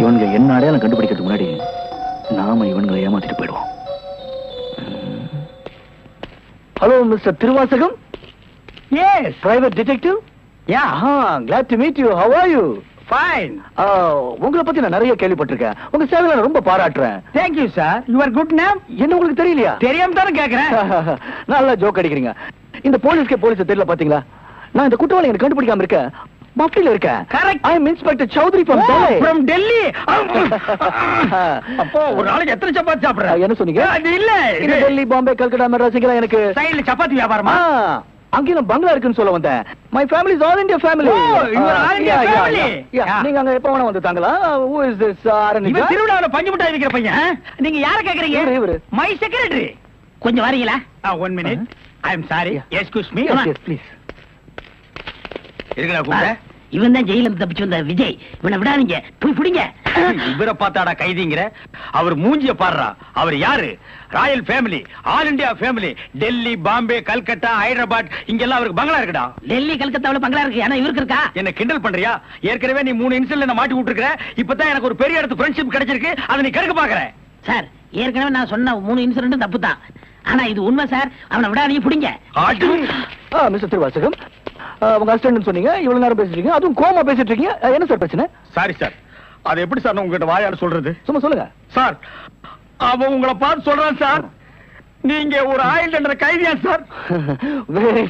இவனுங்க என்ன அடையாளம் கண்டுபிடிக்கிறதுக்கு முன்னாடி நாம இவனுங்களை ஏமாத்திட்டு போயிடுவோம். Hello mister Thiruvasagam. Yes, private detective. Yeah, glad to meet you. How are you? Fine. உங்களை பத்தி நான் நிறைய கேள்விப்பட்டிருக்கேன். உங்க சேவையை நான் ரொம்ப பாராட்டுறேன். Thank you sir. Your good name? என்ன உங்களுக்கு தெரியலையா? தெரியாம தான கேக்குறேன். நல்லா ஜோக் அடிக்கிறீங்க. இந்த போலீஸ் தெரியல பாத்தீங்களா? நான் இந்த குற்றவாளி எனக்கு கண்டுபிடிக்காம இருக்கேன். மஃப்டில இருக்கேன். Correct. I am inspector Chaudhary from Delhi. From Delhi. அப்போ ஒரு நாளைக்கு எத்தனை சப்பாத்தி சாப்பிடுற? என்ன சொன்னீங்க? அது இல்ல. இது டெல்லி, பாம்பே, கல்கட்டா, மெட்ராஸ் எல்லாம் எனக்கு சைடுல சப்பாத்தி வியாபாரமா? அங்கேயும் பங்களா இருக்குன்னு சொல்ல வந்தேன். My family is all India family. Oh, you are all India family. நீங்க அங்க எப்ப வேணா வந்து தாங்களா? Who is this? இவன் திருவிழாவுல பஞ்சு மிட்டாய் விக்கிற பையன். நீங்க யாரை கேக்குறீங்க? இவரு my secretary. கொஞ்சம் வரீங்களா? 1 minute. I am sorry. Excuse me. Yes, please. இருக்கடா கூப்பிட. இவன் தான் ஜெயில இருந்து தப்பிச்சு வந்த விஜய். இவனை விடாதீங்க, போய் பிடிங்க. இவரை பார்த்தாடா கைதிங்கிற? அவர் மூஞ்சிய பாடுறா. அவர் யாரு? Royal family, all India family. Delhi, Bombay, Calcutta, Hyderabad இங்கெல்லாம் அவருக்கு பங்களா இருக்குடா. டெல்லி, கல்கத்தாவுல பங்களா இருக்கு. ஆனா இவருக்கு இருக்கா? என்ன கிண்டல் பண்றியா? ஏற்கனவே நீ 3 இன்சிடென்ட்ல மாட்டி விட்டுருக்க. இப்பதான் எனக்கு ஒரு பெரிய இடத்து ஃப்ரெண்ட்ஷிப் கிடைச்சிருக்கு. அதை நீ கெடுக்க பாக்குற. சார் ஏற்கனவே நான் சொன்ன 3 இன்சிடென்ட் தப்பு தான். ஆனா இது உண்மை சார். அவனை விடாதீங்க, பிடிங்க. மிஸ்டர் திருவாசகம், உங்க அசிஸ்டன்ட் சொன்னீங்க, இவ்வளவு நேரம் பேசிட்டீங்க, அதுவும் கோமா பேசிட்டு இருக்கீங்க. என்ன சார் பிரச்சனை? Sorry sir. அது எப்படி சார் உங்ககிட்ட வாயால சொல்றது? சும்மா சொல்லுங்க சார். அவன் உங்களை பார்த்து சொல்றான் சார். நீங்க ஒரு ஆயில் என்ற கைதியா சார்? வெரி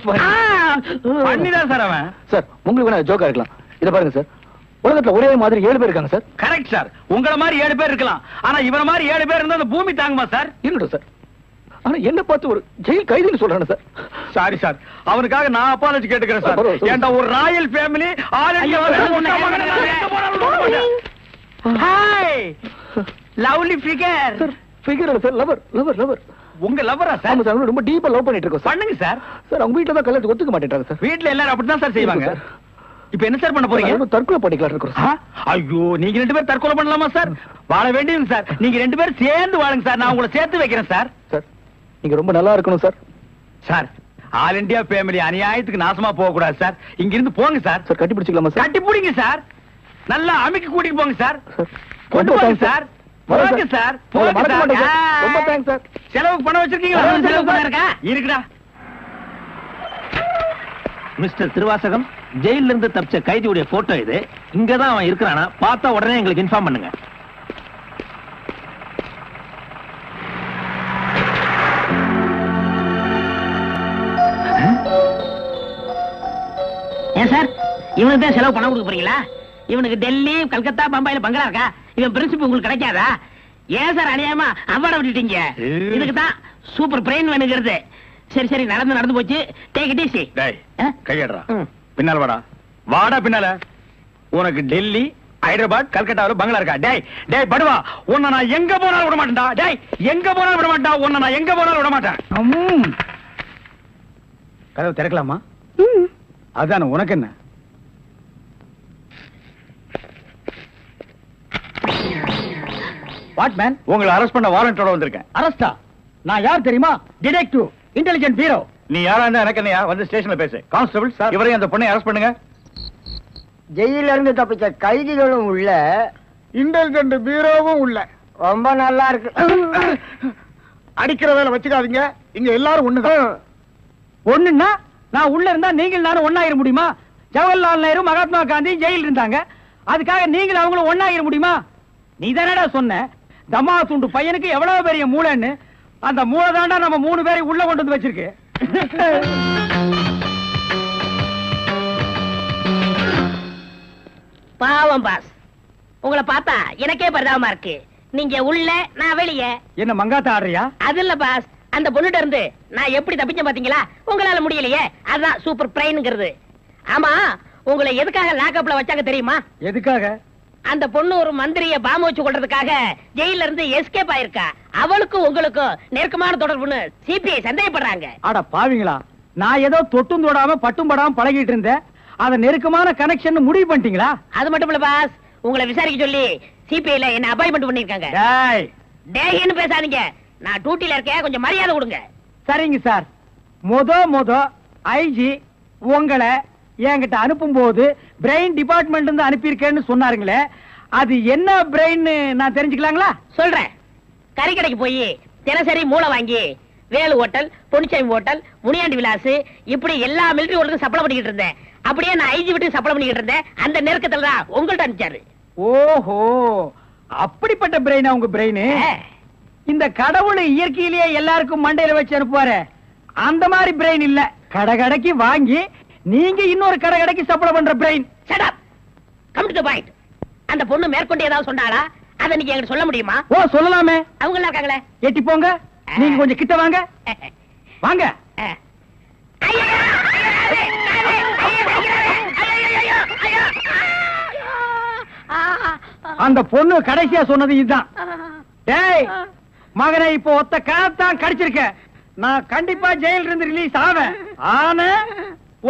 பண்ணிதான் சார் அவன். சார் உங்களுக்கு வேணா ஜோக்கா இருக்கலாம். இத பாருங்க சார், உலகத்துல ஒரே மாதிரி 7 பேர் இருக்காங்க சார். Correct sir. உங்கள மாதிரி 7 பேர் இருக்கலாம். ஆனா இவன மாதிரி 7 பேர் இருந்தா அந்த பூமி தாங்குமா சார்? இருக்கட்டும் சார். ஆனா என்ன பார்த்து ஒரு ஜெயில் கைதின்னு சொல்றானே சார். சாரி சார், அவனுக்காக நான் அப்பாலஜி கேட்டுக்கிறேன் சார். ஏண்டா ஒரு Royal family all India hi lovely figure. Sir figure இல்ல சார், லவர் லவர் லவர். உங்க லவரா சார்? ஆமா சார், ரொம்ப டீப்பா லவ் பண்ணிட்டு இருக்கோம். பண்ணுங்க சார். சார் அவங்க வீட்ல தான் கல்யாணத்துக்கு ஒத்துக்க மாட்டேன்றாங்க சார். வீட்ல எல்லாரும் அப்படிதான் சார் செய்வாங்க. இப்போ என்ன சார் பண்ண போறீங்க? தற்கொலை பண்ணிக்கலாம் இருக்கோம். ஐயோ, நீங்க 2 பேரும் தற்கொலை பண்ணலாமா சார்? வாழ வேண்டியது சார். நீங்க 2 பேரும் சேர்ந்து வாழுங்க சார். நான் உங்களை சேர்த்து வைக்கிறேன் சார். சார் நீங்க ரொம்ப நல்லா இருக்கணும் sir. Sir all India family அநியாயத்துக்கு நாசமா போக கூடாது சார். இங்க இருந்து போங்க சார். சார் கட்டி பிடிச்சிக்கலாமா சார்? கட்டி பிடிங்க சார். நல்லா அமைக்க கூட்டிட்டு போங்க சார். கொண்டு போங்க சார். போங்க சார். போங்க சார். ரொம்ப தேங்க்ஸ் சார். செலவுக்கு பணம் வச்சிருக்கீங்களா? செலவு பணம் இருக்கா? இருக்குடா. மிஸ்டர் திருவாசகம், ஜெயில இருந்து தப்பிச்ச கைதியுடைய போட்டோ இது. இங்கதான் அவன் இருக்கிறானா பார்த்தா உடனே எங்களுக்கு இன்ஃபார்ம் பண்ணுங்க. ஏன் சார் இவனுக்கு தான் செலவு பணம் கொடுக்க போறீங்களா? இவனுக்கு டெல்லி, கல்கத்தா, பம்பாயில பங்களா இருக்கா? இவன் பிரின்சிபல் உங்களுக்கு கிடைக்காதா? ஏன் சார் அநியாயமா அவார்ட விட்டுட்டீங்க? இதுக்கு தான் சூப்பர் பிரெயின் வேணுங்கிறது. சரி சரி, நடந்து போச்சு. Take it easy. கையடா பின்னால வாடா. வாடா பின்னால. உனக்கு டெல்லி, ஹைதராபாத், கல்கட்டாவில் பங்களா இருக்கா? டேய் டேய் படுவா, உன்னை நான் எங்க போனாலும் விட மாட்டேன்டா. டேய் எங்க போனாலும் விட மாட்டா. உன்னை நான் எங்க போனாலும் விட மாட்டேன். கதவு திறக்கலாமா? அதான உனக்கு என்ன? வாட் மேன், உங்களை அரெஸ்ட் பண்ண வாரண்டோட வந்திருக்கேன். அரெஸ்டா? நான் யார் தெரியுமா? Detective, intelligent bureau. நீ யாரா இருந்தா எனக்கு என்னையா? வந்து ஸ்டேஷன்ல பேசு. கான்ஸ்டபிள் சார், இவரையும் அந்த பொண்ணை அரெஸ்ட் பண்ணுங்க. ஜெயில இருந்து தப்பிச்ச கைதிகளும் உள்ள, இன்டெலிஜென்ட் பீரோவும் உள்ள. ரொம்ப நல்லா இருக்கு. அடிக்கிற வேலை வச்சுக்காதீங்க. இங்க எல்லாரும் ஒண்ணுதான். ஒண்ணுன்னா நான் உள்ள இருந்தா நீங்கள் நானும் ஒண்ணாயிர முடியுமா? ஜவஹர்லால் நேரு, மகாத்மா காந்தி ஜெயில இருந்தாங்க. அதுக்காக நீங்களும் அவங்களும் ஒண்ணாயிர முடியுமா? நீ தானடா சொன்ன தம்மா துண்டு பையனுக்கு எவ்வளவு பெரிய மூளைன்னு. அந்த மூளை தாண்டா நம்ம 3 பேரை உள்ள கொண்டு வந்து வச்சிருக்கு. பாவம் பாஸ், உங்களை பார்த்தா எனக்கே பரிதாபமா இருக்கு. நீங்க உள்ள, நான் வெளியே. என்ன மங்காத்தா ஆடுறியா? அது இல்ல பாஸ், அந்த பொண்ணுட்ட இருந்து நான் எப்படி தப்பிச்சேன் பாத்தீங்களா? உங்களால முடியலையே, அதான் சூப்பர் பிரெயின்ங்கிறது. ஆமா, உங்களை எதுக்காக லாக்அப்ல வச்சாங்க தெரியுமா? எதுக்காக? அந்த பொண்ணு ஒரு மந்திரிய பாம்பு வச்சு கொள்றதுக்காக ஜெயில இருந்து எஸ்கேப் ஆயிருக்கா. அவளுக்கும் உங்களுக்கும் நெருக்கமான தொடர்புன்னு சிபிஐ சந்தேகப்படுறாங்க. அட பாவிங்களா, நான் ஏதோ தொட்டும் தொடாம பட்டும் படாம பழகிட்டு இருந்தேன். அத நெருக்கமான கனெக்ஷன் முடிவு பண்ணிட்டீங்களா? அது மட்டும் இல்ல பாஸ், உங்களை விசாரிக்க சொல்லி சிபிஐல என்ன அப்பாயின்மெண்ட் பண்ணிருக்காங்க. டேய்னு பேசாதீங்க, நான் டியூட்டில இருக்கேன், கொஞ்சம் மரியாதை கொடுங்க. சரிங்க சார். மொத ஐஜி உங்களை என்கிட்ட அனுப்பும் போது பிரெயின் டிபார்ட்மெண்ட் இருந்து அனுப்பியிருக்கேன்னு சொன்னாருங்களே, அது என்ன பிரெயின் நான் தெரிஞ்சுக்கலாங்களா? சொல்றேன். கறி கடைக்கு போய் தினசரி மூளை வாங்கி வேலு ஹோட்டல், பொன்னிச்சாமி ஹோட்டல், முனியாண்டி விலாஸ் இப்படி எல்லா மிலிட்டரி ஹோட்டலுக்கும் சப்ளை பண்ணிக்கிட்டு இருந்தேன். அப்படியே நான் ஐஜி விட்டு சப்ளை பண்ணிக்கிட்டு இருந்தேன். அந்த நெருக்கத்துல தான் உங்கள்ட்ட அனுப்பிச்சாரு. ஓஹோ, அப்படிப்பட்ட பிரெயினா உங்க பிரெயின்? இந்த கடவுள் இயற்கையிலேயே எல்லாருக்கும் மண்டையில வச்சு அனுப்புவாரு, அந்த மாதிரி பிரெயின் இல்ல. கடகடைக்கு வாங்கி நீங்க இன்னொரு கடகடைக்கு சப்ளை பண்ற brain. Shut up, come to the point. அந்த பொண்ணு மேற்கொண்டு ஏதாவது சொன்னாளா? அத நீங்க என்கிட்ட சொல்ல முடியுமா? ஓ, சொல்லலாமே. அவங்க எல்லாம் இருக்காங்களே. எட்டி போங்க, நீங்க கொஞ்சம் கிட்ட வாங்க. வாங்க. அந்த பொண்ணு கடைசியா சொன்னது இதுதான். டேய் மகனை, இப்போ ஒத்த காத்தான் கடிச்சிருக்க. நான் கண்டிப்பா ஜெயில இருந்து ரிலீஸ் ஆவேன். ஆனா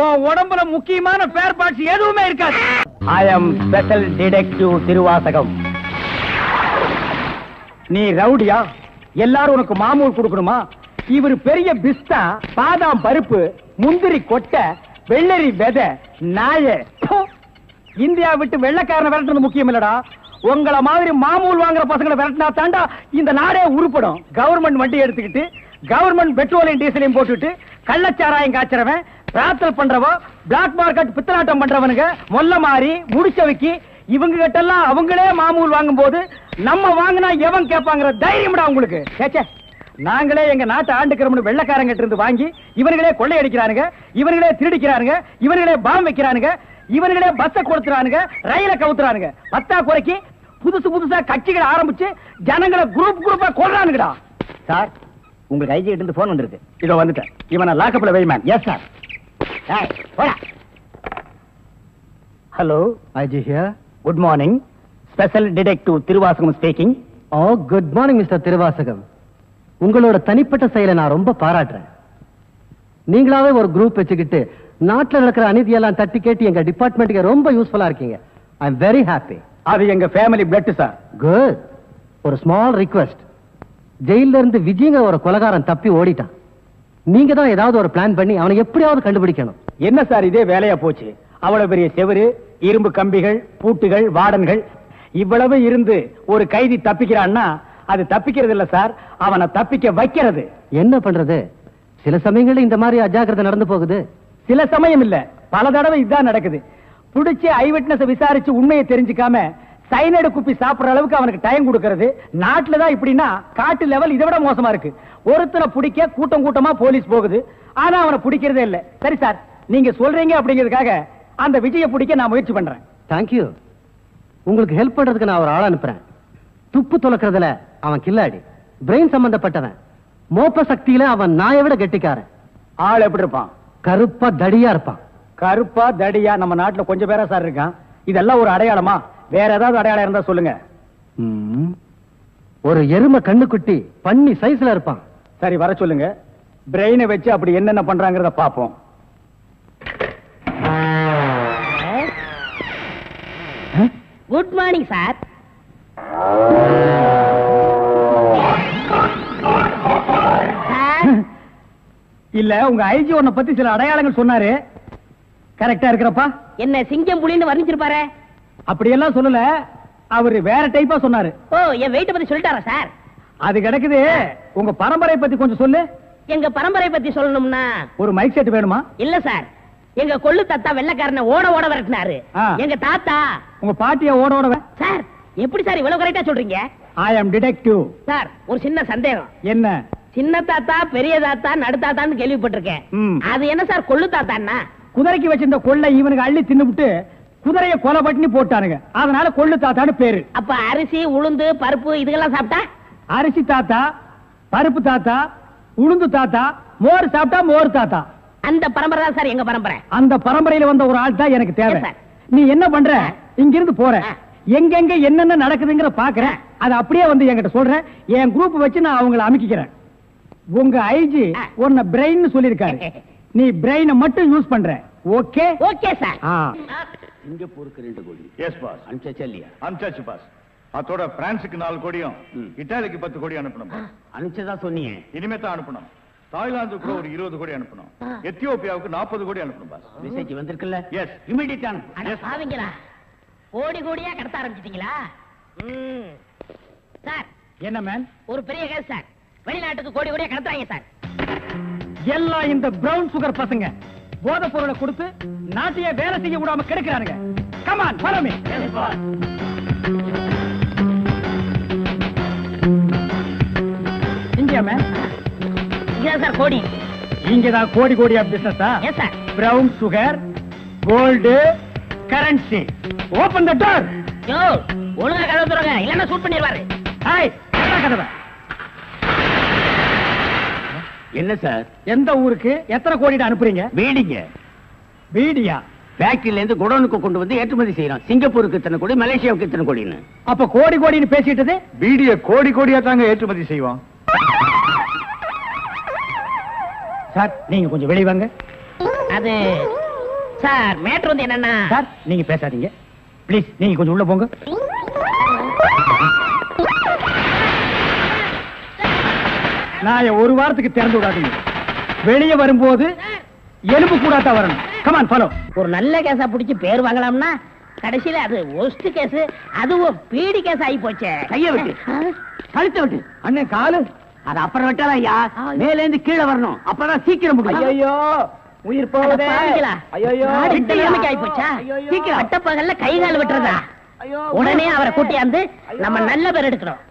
உன் உடம்புல முக்கியமான பேர் பார்ட்ஸ் எதுவுமே இருக்காது. ஐ அம் ஸ்பெஷல் டிடெக்டிவ் திருவாசகம். நீ ரவுடியா? எல்லாரும் உனக்கு மாமூல் கொடுக்கணுமா? இவர் பெரிய பிஸ்தா, பாதாம் பருப்பு, முந்திரி கொட்டை, வெள்ளரி விதை, நாய. இந்தியா விட்டு வெள்ளைக்காரனை விரட்டுறது முக்கியம் இல்லடா. உங்களை மாதிரி மாமூல் வாங்குற பசங்களை விரட்டினா தாண்டா இந்த நாடே உருப்படும். கவர்மெண்ட் வண்டி எடுத்துக்கிட்டு கவர்மெண்ட் பெட்ரோலையும் டீசலையும் போட்டுட்டு கள்ளச்சாராயம் காய்ச்சறவன், பிரார்த்தல் பண்றவோ, பிளாக் மார்க்கெட் பித்தலாட்டம் பண்றவனுங்க, மொல்ல மாறி முடிச்சவைக்கு இவங்க கிட்ட எல்லாம் அவங்களே மாமூல் வாங்கும் போது நம்ம வாங்கினா எவன் கேட்பாங்கிற தைரியம்டா உங்களுக்கு. கேச்சே, நாங்களே எங்க நாட்டை ஆண்டுக்கிறோம்னு வெள்ளைக்காரங்கிட்ட இருந்து வாங்கி இவனுங்களே கொள்ளையடிக்கிறானுங்க, இவனுங்களே திருடிக்கிறானுங்க, இவனுங்களே பாம் வைக்கிறானுங்க, இவனுங்களே பஸ்ஸை கொடுத்துறானுங்க, ரயில கவுத்துறானுங்க. பத்தா குறைக்கு புதுசா கட்சிகளை ஆரம்பிச்சு ஜனங்களை குரூப்பா கொள்றானுங்கடா. சார், உங்களுக்கு ஐஜி கிட்ட இருந்து போன் வந்திருக்கு. இதோ வந்துட்டேன். இவனை லாக்கப்ல வை man. Yes sir. Hello, IG here. Good morning. Special detective Thiruvasagam speaking. Oh, good morning mister Thiruvasagam. உங்களோட தனிப்பட்ட செயலை நான் ரொம்ப பாராட்டுறேன். நீங்களாவே ஒரு குரூப் வச்சுக்கிட்டு நாட்டில் நடக்கிற அநீதியெல்லாம் தட்டி கேட்டு எங்க டிபார்ட்மெண்ட்டுக்கு ரொம்ப யூஸ்ஃபுல்லா இருக்கீங்க. I am very happy. அது எங்க ஃபேமிலி பிளட் சார். குட். ஒரு ஸ்மால் ரிக்வெஸ்ட். ஜெயில இருந்து விஜயங்க ஒரு கொலைகாரன் தப்பி ஓடிட்டான். நீங்க தான் ஏதாவது ஒரு பிளான் பண்ணி அவனை எப்படியாவது கண்டுபிடிக்கணும். என்ன சார் இதே வேலையா போச்சு? அவ்வளவு பெரிய செவரு, இரும்பு கம்பிகள், பூட்டுகள், வார்டன்கள் இவ்வளவு இருந்து ஒரு கைதி தப்பிக்கிறான்னா அது தப்பிக்கிறது இல்ல சார், அவனை தப்பிக்க வைக்கிறது. என்ன பண்றது? சில சமயங்கள்ல இந்த மாதிரி அஜாக்கிரதை நடந்து போகுது. சில சமயம் இல்ல, பல தடவை இதுதான் நடக்குது. புடிச்சு ஐ விட்னஸ் விசாரிச்சு உண்மையை தெரிஞ்சுக்காம சைனடு குப்பி சாப்பிடுற அளவுக்கு அவனுக்கு டைம் கொடுக்கிறது. நாட்டுல தான் இப்படின்னா காட்டு லெவல் இதை விட மோசமா இருக்கு. ஒருத்தனை பிடிக்க கூட்டமா போலீஸ் போகுது, ஆனா அவனை பிடிக்கிறதே இல்ல. சரி சார், நீங்க சொல்றீங்க அப்படிங்கிறதுக்காக அந்த விஜய பிடிக்க நான் முயற்சி பண்றேன். தேங்க்யூ. உங்களுக்கு ஹெல்ப் பண்றதுக்கு நான் ஒரு ஆள் அனுப்புறேன். துப்பு துலக்கிறதுல அவன் கில்லாடி, பிரெயின் சம்பந்தப்பட்டவன். மோப்ப சக்தியில அவன் நாயை விட கெட்டிக்காரன். ஆள் எப்படி இருப்பான்? கருப்பா தடியா இருப்பான். கருப்பா தடியா நம்ம நாட்டுல கொஞ்சம் பேரா சார் இருக்கான். இதெல்லாம் ஒரு அடையாளமா? வேற ஏதாவது அடையாளம் இருந்தா சொல்லுங்க. ஒரு எருமை கண்ணுக்குட்டி பண்ணி சைஸ்ல இருப்பான். சரி, வர சொல்லுங்க. பிரெயினை வச்சு அப்படி என்னென்ன பண்றாங்கறத பாப்போம். Good morning sir. இல்ல, உங்க ஐஜி உன்னை பத்தி சில அடையாளங்கள் சொன்னாரு. கரெக்டா இருக்கிறப்பா? என்ன சிங்கம் புலின்னு வர்ணிச்சிருப்பாரு? அப்படியெல்லாம் சொல்லல, அவரு வேற டைப்பா சொன்னாரு. ஓ, என் வெயிட்ட பத்தி சொல்லிட்டாரா சார்? அது கிடக்குது. உங்க பரம்பரை பத்தி கொஞ்சம் சொல்லு. எங்க பரம்பரை பத்தி சொல்லணும்னா ஒரு மைக் செட் வேணுமா? இல்ல சார், எங்க கொள்ளு தாத்தா வெள்ளைக்காரனை ஓட விரட்டினாரு. எங்க தாத்தா. உங்க பாட்டிய ஓட சார், எப்படி சார் இவ்வளவு கரெக்டா சொல்றீங்க? ஐ அம் டிடெக்டிவ். சார், ஒரு சின்ன சந்தேகம். என்ன? சின்ன தாத்தா, பெரிய தாத்தா, நடுத்தாத்தான்னு கேள்விப்பட்டிருக்கேன். அது என்ன சார் கொள்ளு தாத்தான்னா? குதிரைக்கு வச்சிருந்த கொள்ளை இவனுக்கு அள்ளி தின்னுபிட்டு குதிரைய கொலை பண்ணி போட்டானுங்க, அதனால கொள்ளு தாத்தான்னு பேரு. அப்ப அரிசி, உளுந்து, பருப்பு இதுக்கெல்லாம் சாப்பிட்டா? அரிசி தாத்தா, பருப்பு தாத்தா, உளுந்து தாத்தா, மோர் சாப்பிட்டா மோர் தாத்தா. அந்த பரம்பரை தான் சார் எங்க பரம்பரை. அந்த பரம்பரையில வந்த ஒரு ஆள் தான் எனக்கு தேவை. நீ என்ன பண்ற? இங்கிருந்து போற, எங்கெங்க என்னென்ன நடக்குதுங்கிற பாக்குறேன். அது அப்படியே வந்து என்கிட்ட சொல்றேன். என் குரூப் வச்சு நான் அவங்கள அமைக்கிறேன். உங்க ஐஜி உன்னை பிரெயின் சொல்லிருக்காரு. நீ பிரெயினை மட்டும் யூஸ் பண்ற. Okay okay sir. சிங்கப்பூருக்கு 2 கோடி. Yes boss. அனுப்பிச்சா இல்லையா? அனுப்பிச்சாச்சு பாஸ். அதோட பிரான்ஸுக்கு 4 கோடியும் இட்டாலிக்கு 10 கோடி அனுப்பணும். அனுப்பிச்சதா சொன்னீங்க. இனிமே தான் அனுப்பணும். தாய்லாந்துக்கு கூட ஒரு 20 கோடி அனுப்பணும். எத்தியோப்பியாவுக்கு 40 கோடி அனுப்பணும் பாஸ். மெசேஜ் வந்திருக்குல்ல? எஸ். இமிடியேட்டா அட பாவிங்களா, கோடி கோடியா கடத்த ஆரம்பிச்சிட்டீங்களா? சார் என்ன மேன்? ஒரு பெரிய கேஸ் சார். வெளிநாட்டுக்கு கோடி கோடியா கடத்துறாங்க சார். எல்லாம் இந்த பிரவுன் சுகர் பசங்க போதை பொருளை கொடுத்து நாட்டையே வேலை செய்ய விடாம கெடுக்கிறானுங்க. Come on follow me. இங்க மேன். இங்க சார் கோடி. இங்கதான் கோடி கோடியா பிசினஸா? Yes sir. Brown sugar, gold, currency. Open the door. யோ, ஒழுங்கா கதவை திறங்க, இல்லன்னா ஷூட் பண்ணிடுவாரு. ஏய், கதவை. என்ன சார்? எந்த ஊருக்கு எத்தனை கோடி அனுப்புறீங்க? வீடிங்க. வீடியா? ஃபேக்டரியில இருந்து குடோனுக்கு கொண்டு வந்து ஏற்றுமதி செய்யறோம். சிங்கப்பூருக்கு இத்தனை கோடி, மலேசியாவுக்கு இத்தனை கோடின்னு. அப்ப கோடி கோடின்னு பேசிட்டது? வீடிய கோடி கோடியா தாங்க ஏற்றுமதி செய்வோம். சார் நீங்க கொஞ்சம் வெளிய வாங்க. அது சார் மேட்டர் வந்து என்னன்னா சார் நீங்க பேசாதீங்க ப்ளீஸ். நீங்க கொஞ்சம் உள்ள போங்க. நான் ஒரு வாரத்துக்கு திறந்து விடாதீங்க. வெளியே வரும்போது எலும்பு கூடாதான் வரணும். Come on follow. ஒரு நல்ல கேஸா பிடிச்சு பேர் வாங்கலாம்னா கடைசியில அது ஒஸ்ட் கேஸ், அதுவும் பீடி கேஸ் ஆகி போச்சே. கைய விட்டு கழுத்த விட்டு. அண்ணன் காலு அது அப்புறம் விட்டாலாம் ஐயா. மேல இருந்து கீழே வரணும், அப்பதான் சீக்கிரம் முடியும். ஐயோ உயிர் போகுதே. ஐயோ இந்த நிலைமைக்கு ஆகி போச்சா? சீக்கிரம் பட்டப்பகல்ல கை கால் விட்டுறதா? உடனே அவரை கூட்டியாந்து நம்ம நல்ல பேர் எடுக்கணும்.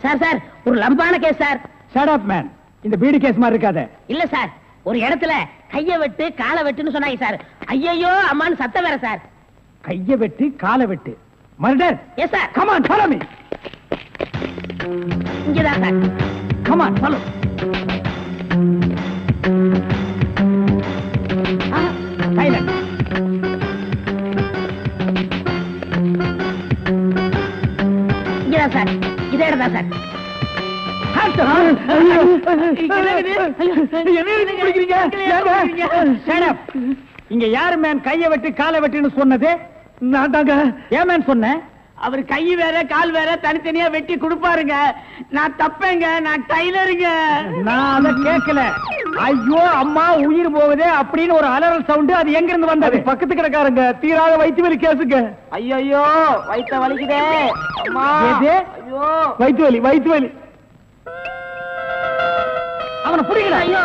சார் சார் ஒரு லம்பான case sir. Shut up man. இந்த பீடி கேஸ் மாதிரி இருக்காதே. இல்ல சார், ஒரு இடத்துல கைய வெட்டு காலை வெட்டுன்னு சொன்னாங்க சார். ஐயோ அம்மான்னு சத்தம் வேற சார். கைய வெட்டு காலை வெட்டு murder. Yes sir. Come on follow me. இங்கதான் sir. Come on follow. Silent. இங்கதான் சார். இதே இடம் தான் சார். இங்க யாரு மேன் கைய வெட்டு காலை வெட்டுன்னு சொன்னது? நான் தாங்க. ஏன் மேன் சொன்னேன்? அவர் கை வேற கால் வேற தனித்தனியா வெட்டி கொடுப்பாருங்க. நான் தப்பேங்க, நான் டைலருங்க. நான் அத கேட்கல. ஐயோ அம்மா உயிர் போகுதே அப்படின்னு ஒரு அலறல் சவுண்ட். அது எங்க இருந்து வந்தது? பக்கத்து கிடக்காருங்க. தீராத வயிற்று வலி கேசுங்க. ஐயோ வயித்த வலிக்குதே. வயிற்று வலி வயிற்று வலி. அவனை புடிக்கல. ஐயோ